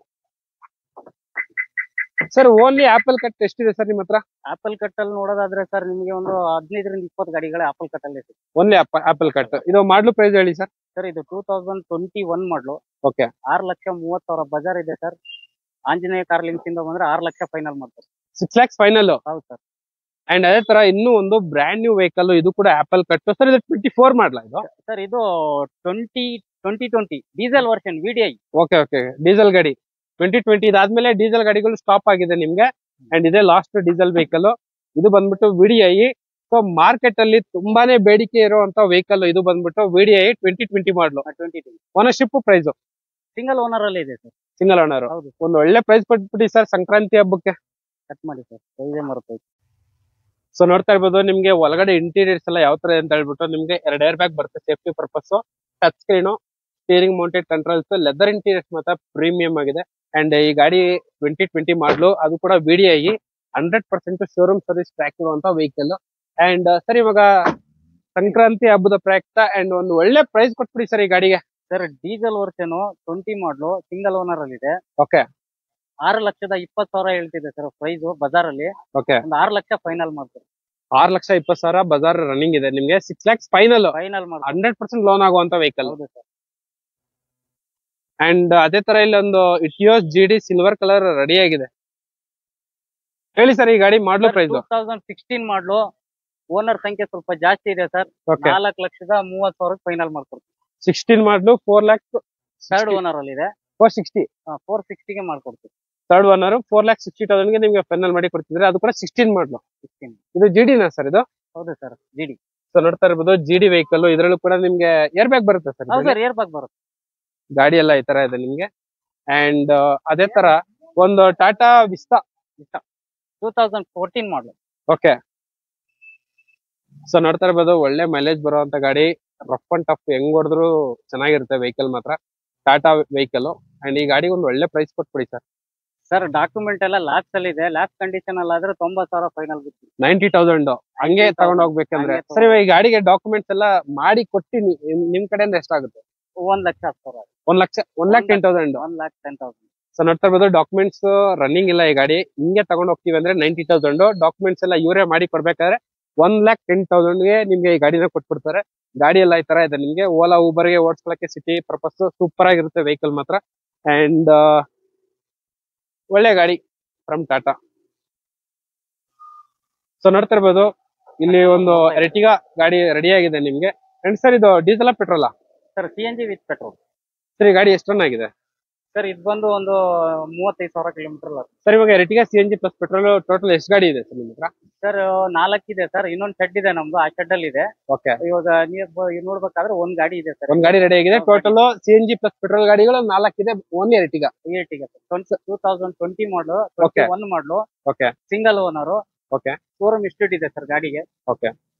Sir only apple cut ಎಷ್ಟಿದೆ ಸರ್ ನಿಮ್ಮ ಹತ್ರ? ಆಪಲ್ ಕಟ್ ಅಲ್ಲಿ ನೋಡೋದಾದ್ರೆ ಸರ್ ನಿಮಗೆ ಒಂದು 15 ರಿಂದ 20 ಗಾಡಿಗಳು ಆಪಲ್ ಕಟ್ ಅಲ್ಲಿ ಇದೆ. Only apple cut. ಇದು ಮಾಡ್ಲು ಪ್ರೈಸ್ ಹೇಳಿ ಸರ್. ಸರ್ ಇದು 2021 ಮಾಡಲು. ಓಕೆ. 6,30,000 ಬಜಾರ್ ಇದೆ ಸರ್. ಆಂಜನೇಯ ಕಾರ್ ಲಿಂಕ್ಸ್ ಇಂದ ಬಂದ್ರೆ 6 ಲಕ್ಷ ಫೈನಲ್ ಮಾಡ್ತಾರೆ. 6 lakhs ಫೈನಲ್. ಹೌದು ಸರ್. ಅಂಡ್ ಅದೇ ತರ ಇನ್ನೂ ಒಂದು ಬ್ರ್ಯಾಂಡ್ ನ್ಯೂ ವೆಹಿಕಲ್, ಇದು ಕೂಡ ಆಪಲ್ ಕಟ್. ಸರ್ ಇದು 24 ಮಾಡ್ಲಾ ಇದು? ಸರ್ ಇದು 2020 diesel version VDI. Okay okay, diesel ಗಾಡಿ 2020. ಇದಾದ್ಮೇಲೆ ಡೀಸೆಲ್ ಗಾಡಿಗಳು ಸ್ಟಾಪ್ ಆಗಿದೆ ನಿಮ್ಗೆ. ಅಂಡ್ ಇದೇ ಲಾಸ್ಟ್ ಡೀಸೆಲ್ ವೆಹಿಕಲ್. ಇದು ಬಂದ್ಬಿಟ್ಟು VDI. ಸೊ ಮಾರ್ಕೆಟ್ ಅಲ್ಲಿ ತುಂಬಾನೇ ಬೇಡಿಕೆ ಇರುವಂತ ವೆಹಿಕಲ್ ಇದು ಬಂದ್ಬಿಟ್ಟು VDI 2020 ಮಾಡ್ಲು. 2020 ಓನರ್ಶಿಪ್ ಪ್ರೈಸ್ ಸಿಂಗಲ್ ಓನರ್ ಅಲ್ಲಿ ಇದೆ ಸರ್. Single owner. ಹೌದು. ಒಂದು ಒಳ್ಳೆ ಪ್ರೈಸ್ ಕೊಟ್ಬಿಡಿ ಸರ್ ಸಂಕ್ರಾಂತಿ ಹಬ್ಬಕ್ಕೆ. ಕಟ್ ಮಾಡಿ ಸರ್, ಪ್ರೈಸೇ ಮರುತ್ತೆ. ಸೊ ನೋಡ್ತಾ ಇರ್ಬೋದು ನಿಮ್ಗೆ ಒಳಗಡೆ ಇಂಟೀರಿಯರ್ಸ್ ಎಲ್ಲ ಯಾವ ತರ ಅಂತ ಹೇಳ್ಬಿಟ್ಟು ನಿಮ್ಗೆ 2 ಏರ್ ಬ್ಯಾಗ್ ಬರುತ್ತೆ safety purpose, touch screen, steering mounted controls, leather interiors ಮಾತ್ರ ಪ್ರೀಮಿಯಂ ಆಗಿದೆ. ಅಂಡ್ ಈ ಗಾಡಿ 2020 ಮಾಡ್ಲು, ಅದು ಕೂಡ VDI 100% ಶೋರೂಮ್ ಸರ್ವಿಸ್ ಟ್ರ್ಯಾಕ್ ಇರುವಂತ ವೆಹಿಕಲ್. ಅಂಡ್ ಸರ್ ಇವಾಗ ಸಂಕ್ರಾಂತಿ ಹಬ್ಬದ ಪ್ರಯುಕ್ತ ಅಂಡ್ ಒಂದು ಒಳ್ಳೆ ಪ್ರೈಸ್ ಕೊಟ್ಬಿಡಿ ಸರ್ ಈ ಗಾಡಿಗೆ. ಸರ್ ಡೀಸೆಲ್ ವರ್ಷನ್ 20 ಮಾಡಲು ಸಿಂಗಲ್ ಓನರ್ ಅಲ್ಲಿ ಇದೆ. ಓಕೆ. 6,20,000 ಹೇಳ್ತಿದೆ ಸರ್ ಪ್ರೈಸ್ ಬಜಾರ್ ಅಲ್ಲಿ. ಓಕೆ. ಒಂದು 6 ಲಕ್ಷ ಫೈನಲ್ ಮಾಡ್ತಾರೆ. 6,20,000 ಬಜಾರ್ ರನ್ನಿಂಗ್ ಇದೆ ನಿಮ್ಗೆ. 6 lakhs ಫೈನಲ್ ಮಾಡ್ತಾರೆ. 100% ಲೋನ್ ಆಗುವಂತ ವೆಹಿಕಲ್. ಹೌದು ಸರ್. ಅಂಡ್ ಅದೇ ತರ ಇಲ್ಲಿ ಒಂದು Etios GD silver colour ready ಆಗಿದೆ. ಹೇಳಿ ಸರ್ ಈ ಗಾಡಿ ಮಾಡ್ಲು ಪ್ರೈಸ್? 2016 ಮಾಡಲು, ಓನರ್ ಸಂಖ್ಯೆ ಸ್ವಲ್ಪ ಜಾಸ್ತಿ ಇದೆ ಸರ್. ಓಕೆ. 4,30,000 ಫೈನಲ್ ಮಾಡ್ತಾರೆ. 16 ಮಾಡ್ಲು 4 lakhs. ಥರ್ಡ್ ಓನರ್ ಅಲ್ಲಿ ಇದೆ. 460. 460 ಗೆ ಮಾಡ್ಕೊಡ್ತೀವಿ. ಥರ್ಡ್ ಓನರ್ 4,60,000 ಗೆ ನಿಮ್ಗೆ ಫೈನಲ್ ಮಾಡಿ ಕೊಡ್ತಿದ್ರೆ. ಅದು ಕೂಡ 16 ಮಾಡ್ಲು. 16 ಇದು GD ನಾ ಸರ್ ಇದು? ಹೌದು ಸರ್, GD. ಸೊ ನೋಡ್ತಾ ಇರ್ಬೋದು GD ವೆಹಿಕಲ್. ಇದ್ರಲ್ಲೂ ಕೂಡ ನಿಮ್ಗೆ ಏರ್ ಬ್ಯಾಗ್ ಬರುತ್ತೆ ಸರ್. ಹೌದು ಸರ್, ಏರ್ ಬ್ಯಾಗ್ ಬರುತ್ತೆ. ಗಾಡಿ ಎಲ್ಲ ಈ ತರ ಇದೆ ನಿಮ್ಗೆ. ಅಂಡ್ ಅದೇ ತರ ಒಂದು ಟಾಟಾ ವಿಸ್ತಾ 2014 ಮಾಡಲು. ಓಕೆ. ಸೊ ನೋಡ್ತಾ ಇರ್ಬೋದು ಒಳ್ಳೆ ಮೈಲೇಜ್ ಬರುವಂತ ಗಾಡಿ. ರಫ್ ಅಂಡ್ ಟಫ್ ಹೆಂಗ್ ಹೊಡೆದ್ರು ಚೆನ್ನಾಗಿರುತ್ತೆ ವೆಹಿಕಲ್ ಮಾತ್ರ. ಟಾಟಾ ವೆಹಿಕಲ್. ಅಂಡ್ ಈ ಗಾಡಿಗೆ ಒಂದು ಒಳ್ಳೆ ಪ್ರೈಸ್ ಕೊಟ್ಬಿಡಿ ಸರ್. ಸರ್ ಡಾಕ್ಯುಮೆಂಟ್ ಎಲ್ಲ ಲ್ಯಾಬ್ಸ್ ಅಲ್ಲಿ ಇದೆ. ಲ್ಯಾಬ್ ಕಂಡೀಷನ್ ಅಲ್ಲಿ ಆದ್ರೆ 90,000 ಫೈನಲ್ ಬಿಟ್ಟು. 90,000 ಹಂಗೆ ತಗೊಂಡ್ ಹೋಗ್ಬೇಕಂದ್ರೆ. ಸರ್ ಇವಾಗ ಈ ಗಾಡಿಗೆ ಡಾಕ್ಯುಮೆಂಟ್ಸ್ ಎಲ್ಲ ಮಾಡಿ ಕೊಟ್ಟಿ ನಿಮ್ ಕಡೆಯಿಂದ ಎಷ್ಟಾಗುತ್ತೆ? 1,10,000. 1,10,000. 1,10,000. ಸೊ ನೋಡ್ತಾ ಇರ್ಬೋದು ಡಾಕ್ಯುಮೆಂಟ್ಸ್ ರನ್ನಿಂಗ್ ಇಲ್ಲ ಈ ಗಾಡಿ. ಹಿಂಗೆ ತಗೊಂಡ್ ಹೋಗ್ತೀವಿ ಅಂದ್ರೆ 90,000. ಡಾಕ್ಯುಮೆಂಟ್ಸ್ ಎಲ್ಲ ಇವರೇ ಮಾಡಿ ಕೊಡ್ಬೇಕಾದ್ರೆ 1,10,000 ಗೆ ನಿಮ್ಗೆ ಈ ಗಾಡಿನ ಕೊಟ್ಬಿಡ್ತಾರೆ. ಗಾಡಿ ಎಲ್ಲ ಈ ತರ ಇದೆ ನಿಮ್ಗೆ. ಓಲಾ ಊಬರ್ ಗೆ ಓಡಿಸ್ಕೊಳಕ್ಕೆ ಸಿಟಿ ಪರ್ಪಸ್ ಸೂಪರ್ ಆಗಿರುತ್ತೆ ವೆಹಿಕಲ್ ಮಾತ್ರ. ಅಂಡ್ ಒಳ್ಳೆ ಗಾಡಿ ಫ್ರಮ್ ಟಾಟಾ. ಸೊ ನೋಡ್ತಾ ಇರ್ಬೋದು ಇಲ್ಲಿ ಒಂದು ಎರ್ಟಿಗಾ ಗಾಡಿ ರೆಡಿ ಆಗಿದೆ ನಿಮ್ಗೆ. ಅಂಡ್ ಸರ್ ಇದು ಡೀಸೆಲ್ ಪೆಟ್ರೋಲಾ? Sir CNG with petrol. Sir ಈ ಗಾಡಿ ಎಷ್ಟು ರನ್ ಆಗಿದೆ? ಸರ್ ಇದು ಬಂದು ಒಂದು 35,000 ಕಿಲೋಮೀಟರ್. ಸರ್ ಇವಾಗ Ertiga CNG plus petrol total ಎಷ್ಟು ಗಾಡಿ ಇದೆ ಸರ್ ನಿಮ್ ಹತ್ರ? ಸರ್ 4 ಇದೆ ಸರ್. ಇನ್ನೊಂದು ಶೆಡ್ ಇದೆ ನಮ್ದು, ಆ ಶೆಡ್ ಅಲ್ಲಿ ಇದೆ. ಓಕೆ. ಇವಾಗ ನೀವು ನೋಡ್ಬೇಕಾದ್ರೆ ಒಂದ್ ಗಾಡಿ ಇದೆ ಸರ್. ಒಂದ್ ಗಾಡಿ ರೆಡಿ ಆಗಿದೆ. ಟೋಟಲ್ CNG ಪ್ಲಸ್ ಪೆಟ್ರೋಲ್ ಗಾಡಿಗಳು 4 ಇದೆ. Only Ertiga. 2020 ಮಾಡಲು, Okay. 21 model. Okay. Single owner. Okay. Showroom ಇಸ್ಟೇಟ್ ಇದೆ ಸರ್ ಗಾಡಿಗೆ. ಓಕೆ.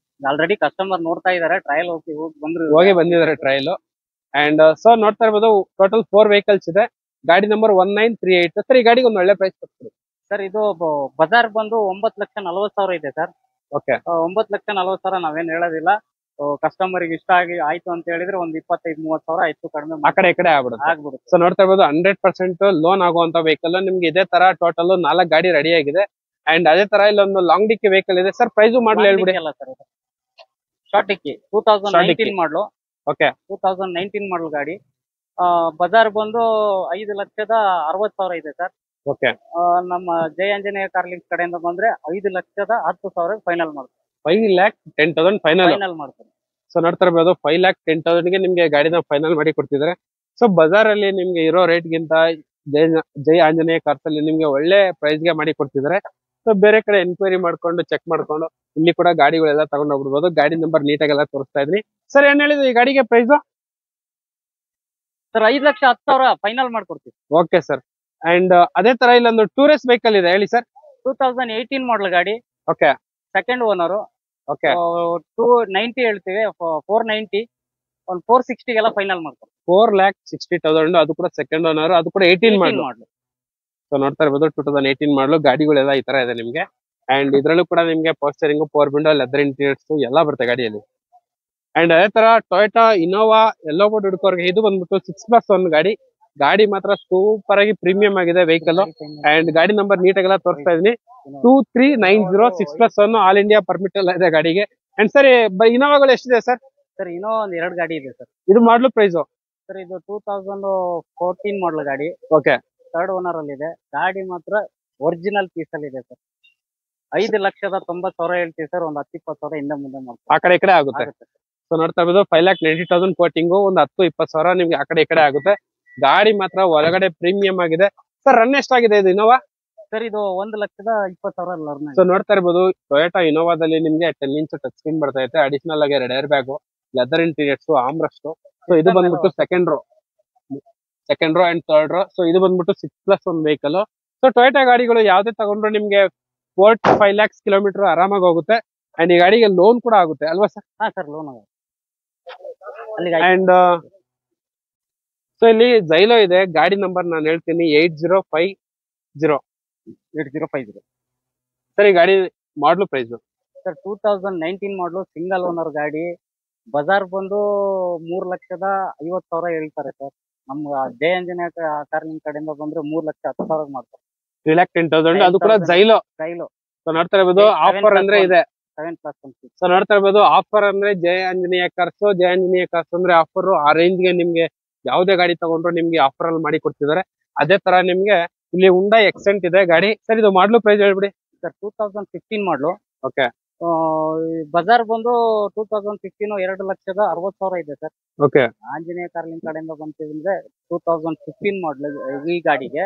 ಆಲ್ರೆಡಿ ಕಸ್ಟಮರ್ ನೋಡ್ತಾ ಇದಾರೆ, ಟ್ರಯಲ್ ಹೋಗಿ ಬಂದ್ರು. ಹೋಗಿ ಬಂದಿದ್ದಾರೆ ಟ್ರಯಲ್. ಅಂಡ್ ಸೊ ನೋಡ್ತಾ ಇರ್ಬೋದು ಟೋಟಲ್ 4 ವೆಹಿಕಲ್ಸ್ ಇದೆ. ಗಾಡಿ ನಂಬರ್ 1938. ಸರ್ ಈ ಗಾಡಿಗೆ ಒಂದು ಒಳ್ಳೆ ಪ್ರೈಸ್ ಕೊಡ್ತೀರಿ? ಸರ್ ಇದು ಬಜಾರ್ ಬಂದು 9,40,000 ಇದೆ ಸರ್. ಓಕೆ. 9,40,000 ನಾವೇನ್ ಹೇಳೋದಿಲ್ಲ. ಕಸ್ಟಮರ್ ಗೆ ಇಷ್ಟ ಆಯ್ತು ಅಂತ ಹೇಳಿದ್ರೆ ಒಂದ್ 25-30,000 ಹೆಚ್ಚು ಕಡಿಮೆ ಆ ಕಡೆ ಈ ಕಡೆ ಆಗ್ಬಿಡುತ್ತೆ. ಆಗ್ಬಿಡುತ್ತೆ. ಸೊ ನೋಡ್ತಾ ಇರ್ಬೋದು 100% ಲೋನ್ ಆಗುವಂತ ವೆಹಿಕಲ್ ನಿಮ್ಗೆ ಇದೇ ತರ ಟೋಟಲ್ 4 ಗಾಡಿ ರೆಡಿ ಆಗಿದೆ. ಅಂಡ್ ಅದೇ ತರ ಇಲ್ಲೊಂದು ಲಾಂಗ್ ಡಿಕ್ಕಿ ವೆಹಿಕಲ್ ಇದೆ. ಸರ್ ಪ್ರೈಸ್ ಮಾಡಲು ಹೇಳ್ಬಿಡಿ. ಶಾರ್ಟ್ ಡಿಕ್ಕಿ 2019 ಮಾಡಲು. ಓಕೆ. 2019 ಮಾಡಲ್ ಗಾಡಿ. ಬಜಾರ್ ಬಂದು 5,60,000 ಇದೆ ಸರ್. ಓಕೆ. ನಮ್ಮ ಜಯ ಆಂಜನೇಯ ಕಾರ್ಲಿಂಗ್ಸ್ ಕಡೆಯಿಂದ ಬಂದ್ರೆ 5,10,000 ಫೈನಲ್ ಮಾಡ್ತಾರೆ. 5,10,000 ಫೈನಲ್ ಮಾಡ್ತಾರೆ. ಸೊ ನೋಡ್ತಾ ಇರ್ಬೋದು 5,10,000 ಗೆ ನಿಮ್ಗೆ ಗಾಡಿನ ಫೈನಲ್ ಮಾಡಿ ಕೊಡ್ತಿದ್ದಾರೆ. ಸೊ ಬಜಾರ್ ಅಲ್ಲಿ ನಿಮ್ಗೆ ಇರೋ ರೇಟ್ ಗಿಂತ ಜೈ ಆಂಜನೇಯ ಕಾರ್ಸ್ ಅಲ್ಲಿ ನಿಮ್ಗೆ ಒಳ್ಳೆ ಪ್ರೈಸ್ ಗೆ ಮಾಡಿ ಕೊಡ್ತಿದ್ದಾರೆ. ಸೊ ಬೇರೆ ಕಡೆ ಎನ್ಕ್ವೈರಿ ಮಾಡ್ಕೊಂಡು ಚೆಕ್ ಮಾಡ್ಕೊಂಡು ಇಲ್ಲಿ ಕೂಡ ಗಾಡಿಗಳೆಲ್ಲ ತಗೊಂಡ್ ಹೋಗ್ಬಿಡ್ಬೋದು. ಗಾಡಿ ನಂಬರ್ ನೀಟಾಗೆಲ್ಲ ತೋರಿಸ್ತಾ ಇದ್ರಿ. ಸರ್ ಏನ್ ಹೇಳಿದ್ರು ಈ ಗಾಡಿಗೆ ಪ್ರೈಸ್? ಸರ್ 5,10,000 ಫೈನಲ್ ಮಾಡ್ಕೊಡ್ತೀವಿ. Okay sir. ಅಂಡ್ ಅದೇ ತರ ಇಲ್ಲೊಂದು ಟೂರಿಸ್ಟ್ ವೆಹಿಕಲ್ ಇದೆ, ಹೇಳಿ ಸರ್. 2018 ಮಾಡಲ್ ಗಾಡಿ. ಓಕೆ. Second owner. ಓಕೆ. 290 ಹೇಳ್ತೀವಿ. 490 ಒಂದು 460 ಗೆಲ್ಲ ಫೈನಲ್ ಮಾಡ್ತಾರೆ. 4,60,000. ಅದು ಕೂಡ ಸೆಕೆಂಡ್ ಓನರ್, ಅದು ಕೂಡ 18 ಮಾಡಲು. ಸೊ ನೋಡ್ತಾ ಇರ್ಬೋದು 2018 ಮಾಡಲು ಗಾಡಿಗಳೆಲ್ಲ ಈ ತರ ಇದೆ ನಿಮ್ಗೆ. ಅಂಡ್ ಇದ್ರಲ್ಲೂ ಕೂಡ ನಿಮ್ಗೆ ಪೋಸ್ಟರಿಂಗ್, ಪವರ್ ವಿಂಡೋ, ಲೆದರ್ ಇಂಟೀರಿಯರ್ಸ್ ಎಲ್ಲ ಬರುತ್ತೆ ಗಾಡಿಯಲ್ಲಿ. ಅಂಡ್ ಅದೇ ತರ ಟೊಯೋಟಾ ಇನೋವಾ ಎಲ್ಲೋ ಬೋರ್ಡ್ ಹುಡುಕೋರ್ಗೆ ಇದು ಬಂದ್ಬಿಟ್ಟು 6+1 ಗಾಡಿ. ಗಾಡಿ ಮಾತ್ರ ಸೂಪರ್ ಆಗಿ ಪ್ರೀಮಿಯಂ ಆಗಿದೆ ವೆಹಿಕಲ್. ಅಂಡ್ ಗಾಡಿ ನಂಬರ್ ನೀಟಾಗೆಲ್ಲ ತೋರಿಸ್ತಾ ಇದೀನಿ. 2390 6+1 ಆಲ್ ಇಂಡಿಯಾ ಪರ್ಮಿಟ್ ಎಲ್ಲ ಇದೆ ಗಾಡಿಗೆ. ಅಂಡ್ ಸರ್ ಇನೋವಾಗಳು ಎಷ್ಟಿದೆ ಸರ್? ಸರ್ ಇನ್ನೂ ಒಂದ್ 2 ಗಾಡಿ ಇದೆ ಸರ್. ಇದು ಮಾಡ್ಲು ಪ್ರೈಸ್? ಸರ್ ಇದು 2014 ಮಾಡಲ್ ಗಾಡಿ. ಓಕೆ. ಥರ್ಡ್ ಓನರ್ ಅಲ್ಲಿ ಇದೆ. ಗಾಡಿ ಮಾತ್ರ ಒರಿಜಿನಲ್ ಪೀಸ್ ಅಲ್ಲಿ ಇದೆ ಸರ್. 5,90,000 ಹೇಳ್ತೀವಿ ಸರ್. ಒಂದ್ 10-20,000 ಹಿಂದೆ ಮುಂದೆ ಮಾಡ್ತೀವಿ. ಆ ಕಡೆ ಈ ಕಡೆ ಆಗುತ್ತೆ. ಸೊ ನೋಡ್ತಾ ಇರ್ಬೋದು 5,90,000 ಕೋಟಿಂಗು, ಒಂದು 10-20,000 ನಿಮ್ಗೆ ಆ ಕಡೆ ಈ ಕಡೆ ಆಗುತ್ತೆ. ಗಾಡಿ ಮಾತ್ರ ಒಳಗಡೆ ಪ್ರೀಮಿಯಂ ಆಗಿದೆ. ಸರ್ ರನ್ ಎಷ್ಟಾಗಿದೆ ಇದು ಇನೋವಾ? ಸರ್ ಇದು 1,20,000 ಸೊ ನೋಡ್ತಾ ಇರ್ಬೋದು ಟೊಯೋಟಾ ಇನೋವಾದಲ್ಲಿ ನಿಮ್ಗೆ 10 ಇಂಚ್ ಟಚ್ ಸ್ಕ್ರೀನ್ ಬರ್ತಾ ಇದೆ. ಅಡಿಷನಲ್ ಆಗಿ 2 air bag, leather interiors, armrest. So ಇದು ಬಂದ್ಬಿಟ್ಟು second row and third row. So ಇದು ಬಂದ್ಬಿಟ್ಟು 6+1 ವೆಹಿಕಲ್. ಸೊ ಟೊಯೋಟಾ ಗಾಡಿಗಳು ಯಾವ್ದೇ ತಗೊಂಡ್ರು ನಿಮ್ಗೆ 4 to 5 lakhs ಕಿಲೋಮೀಟರ್ ಆರಾಮಾಗಿ ಹೋಗುತ್ತೆ. ಅಂಡ್ ಈ ಗಾಡಿಗೆ ಲೋನ್ ಕೂಡ ಆಗುತ್ತೆ ಅಲ್ವಾ ಸರ್? ಹಾ ಸರ್, ಲೋನ್ ಆಗುತ್ತೆ. ಅಂಡ್ ಸೊ ಇಲ್ಲಿ ಜೈಲೋ ಇದೆ. ಗಾಡಿ ನಂಬರ್ ನಾನು ಹೇಳ್ತೀನಿ 8050. ಸರ್ ಈ ಗಾಡಿ ಮಾಡ್ಲು ಪ್ರೈಸ್? ಸರ್ 2019 ಮಾಡಲು ಸಿಂಗಲ್ ಓನರ್ ಗಾಡಿ. ಬಜಾರ್ ಬಂದು 3,50,000 ಹೇಳ್ತಾರೆ ಸರ್. ನಮ್ಮ ಜಯ ಆಂಜನೇಯ ಕಾರ್ಲಿಂಗ್ ಕಡೆಯಿಂದ ಬಂದ್ರೆ 3,10,000 ಮಾಡ್ತಾರೆ. 3,10,000. ಅದು ಕೂಡ ಜೈಲೋ. ಸೊ ನೋಡ್ತಾ ಇರ್ಬೋದು ಆಫರ್ ಅಂದ್ರೆ ಇದೆ. 7+1. ಸೊ ನೋಡ್ತಾ ಇರ್ಬೋದು ಆಫರ್ ಅಂದ್ರೆ ಜಯ ಆಂಜನೇಯ ಕಾರ್ಸ್ ಅಂದ್ರೆ ಆಫರ್. ಆ ರೇಂಜ್ ಗೆ ನಿಮ್ಗೆ ಯಾವ್ದೇ ಗಾಡಿ ತಗೊಂಡ್ರು ನಿಮ್ಗೆ ಆಫರ್ ಅಲ್ಲಿ ಮಾಡಿ ಕೊಡ್ತಿದ್ದಾರೆ. ಅದೇ ತರ ನಿಮ್ಗೆ ಇಲ್ಲಿ ಹುಂಡೈ ಎಕ್ಸೆಂಟ್ ಇದೆ ಗಾಡಿ. ಸರ್ ಇದು ಮಾಡ್ಲು ಪ್ರೈಸ್ ಹೇಳ್ಬಿಡಿ. ಸರ್ 2015 ಮಾಡಲು. ಓಕೆ. ಬಜಾರ್ ಬಂದು 2015 2,60,000 ಇದೆ ಸರ್. ಓಕೆ. ಆಂಜನೇಯ ಕಾರ್ಲಿಂಗ್ ಕಡೆಯಿಂದ ಬಂತಿದ್ರೆ 2015 ಮಾಡಲ್ ಈ ಗಾಡಿಗೆ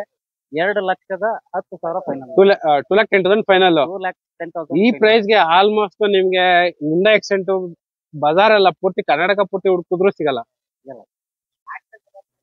2,10,000 ಫೈನಲ್. 2,10,000 ಫೈನಲ್. 2,10,000 ಈ ಪ್ರೈಸ್ ಗೆ ಆಲ್ಮೋಸ್ಟ್ ನಿಮ್ಗೆ ಹುಂಡೈ ಎಕ್ಸೆಂಟ್ ಬಜಾರ್ ಎಲ್ಲ ಪೂರ್ತಿ ಕರ್ನಾಟಕ ಪೂರ್ತಿ ಹುಡುಕಿದ್ರು ಸಿಗಲ್ಲ.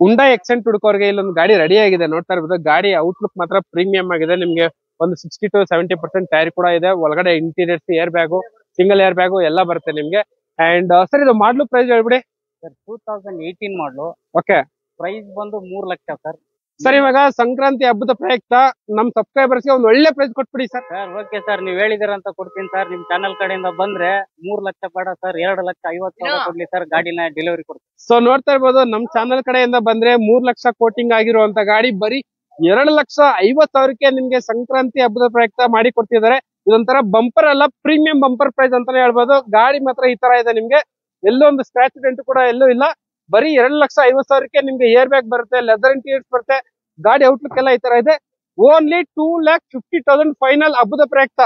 ಹುಂಡೈ ಎಕ್ಸೆಂಟ್ ಹುಡುಕೋರ್ಗೆ ಇಲ್ಲೊಂದು ಗಾಡಿ ರೆಡಿ ಆಗಿದೆ. ನೋಡ್ತಾ ಇರ್ಬೋದು ಗಾಡಿ ಔಟ್ಲುಕ್ ಮಾತ್ರ ಪ್ರೀಮಿಯಂ ಆಗಿದೆ. ನಿಮ್ಗೆ ಒಂದು 60 to 70% ಟೈರ್ ಕೂಡ ಇದೆ. ಒಳಗಡೆ interiors, air bag, single air bag ಎಲ್ಲ ಬರುತ್ತೆ ನಿಮ್ಗೆ. ಅಂಡ್ ಸರ್ ಇದು ಮಾಡ್ಲು ಪ್ರೈಸ್ ಹೇಳ್ಬಿಡಿ. ಸರ್ 2018 ಮಾಡಲು. ಓಕೆ. ಪ್ರೈಸ್ ಬಂದು 3 ಲಕ್ಷ ಸರ್. ಸರ್ ಇವಾಗ ಸಂಕ್ರಾಂತಿ ಹಬ್ಬದ ಪ್ರಯುಕ್ತ ನಮ್ ಸಬ್ಸ್ಕ್ರೈಬರ್ಸ್ ಗೆ ಒಂದು ಒಳ್ಳೆ ಪ್ರೈಸ್ ಕೊಟ್ಬಿಡಿ ಸರ್. ಓಕೆ ಸರ್, ನೀವ್ ಹೇಳಿದಿರ ಅಂತ ಕೊಡ್ತೀನಿ ಸರ್. ನಿಮ್ ಚಾನಲ್ ಕಡೆಯಿಂದ ಬಂದ್ರೆ 3 ಲಕ್ಷ ಬೇಡ ಸರ್, 2,50,000 ಕೊಡ್ಲಿ ಸರ್. ಗಾಡಿನ ಡೆಲಿವರಿ ಕೊಡ್ತೀನಿ. ಸೊ ನೋಡ್ತಾ ಇರ್ಬೋದು ನಮ್ ಚಾನಲ್ ಕಡೆಯಿಂದ ಬಂದ್ರೆ 3 ಲಕ್ಷ ಕೋಟಿಂಗ್ ಆಗಿರುವಂತ ಗಾಡಿ ಬರೀ 2,50,000ಕ್ಕೆ ನಿಮ್ಗೆ ಸಂಕ್ರಾಂತಿ ಹಬ್ಬದ ಪ್ರಯುಕ್ತ ಮಾಡಿ ಕೊಡ್ತಿದ್ದಾರೆ. ಇದೊಂಥರ ಬಂಪರ್ ಅಲ್ಲ, ಪ್ರೀಮಿಯಂ ಬಂಪರ್ ಪ್ರೈಸ್ ಅಂತಾನೆ ಹೇಳ್ಬೋದು. ಗಾಡಿ ಮಾತ್ರ ಈ ತರ ಇದೆ. ನಿಮ್ಗೆ ಎಲ್ಲೋ ಒಂದು ಸ್ಕ್ರಾಚ್ ಡೆಂಟ್ ಕೂಡ ಎಲ್ಲೂ ಇಲ್ಲ. ಬರೀ 2,50,000ಕ್ಕೆ ನಿಮ್ಗೆ ಏರ್ ಬ್ಯಾಗ್ ಬರುತ್ತೆ, ಲೆದರ್ ಇಂಟೀರಿಯರ್ಸ್ ಬರುತ್ತೆ. ಗಾಡಿ ಔಟ್ಲುಕ್ ಎಲ್ಲ ಈ ತರ ಇದೆ. ಓನ್ಲಿ 2,50,000 ಫೈನಲ್ ಹಬ್ಬದ ಪ್ರಯುಕ್ತ.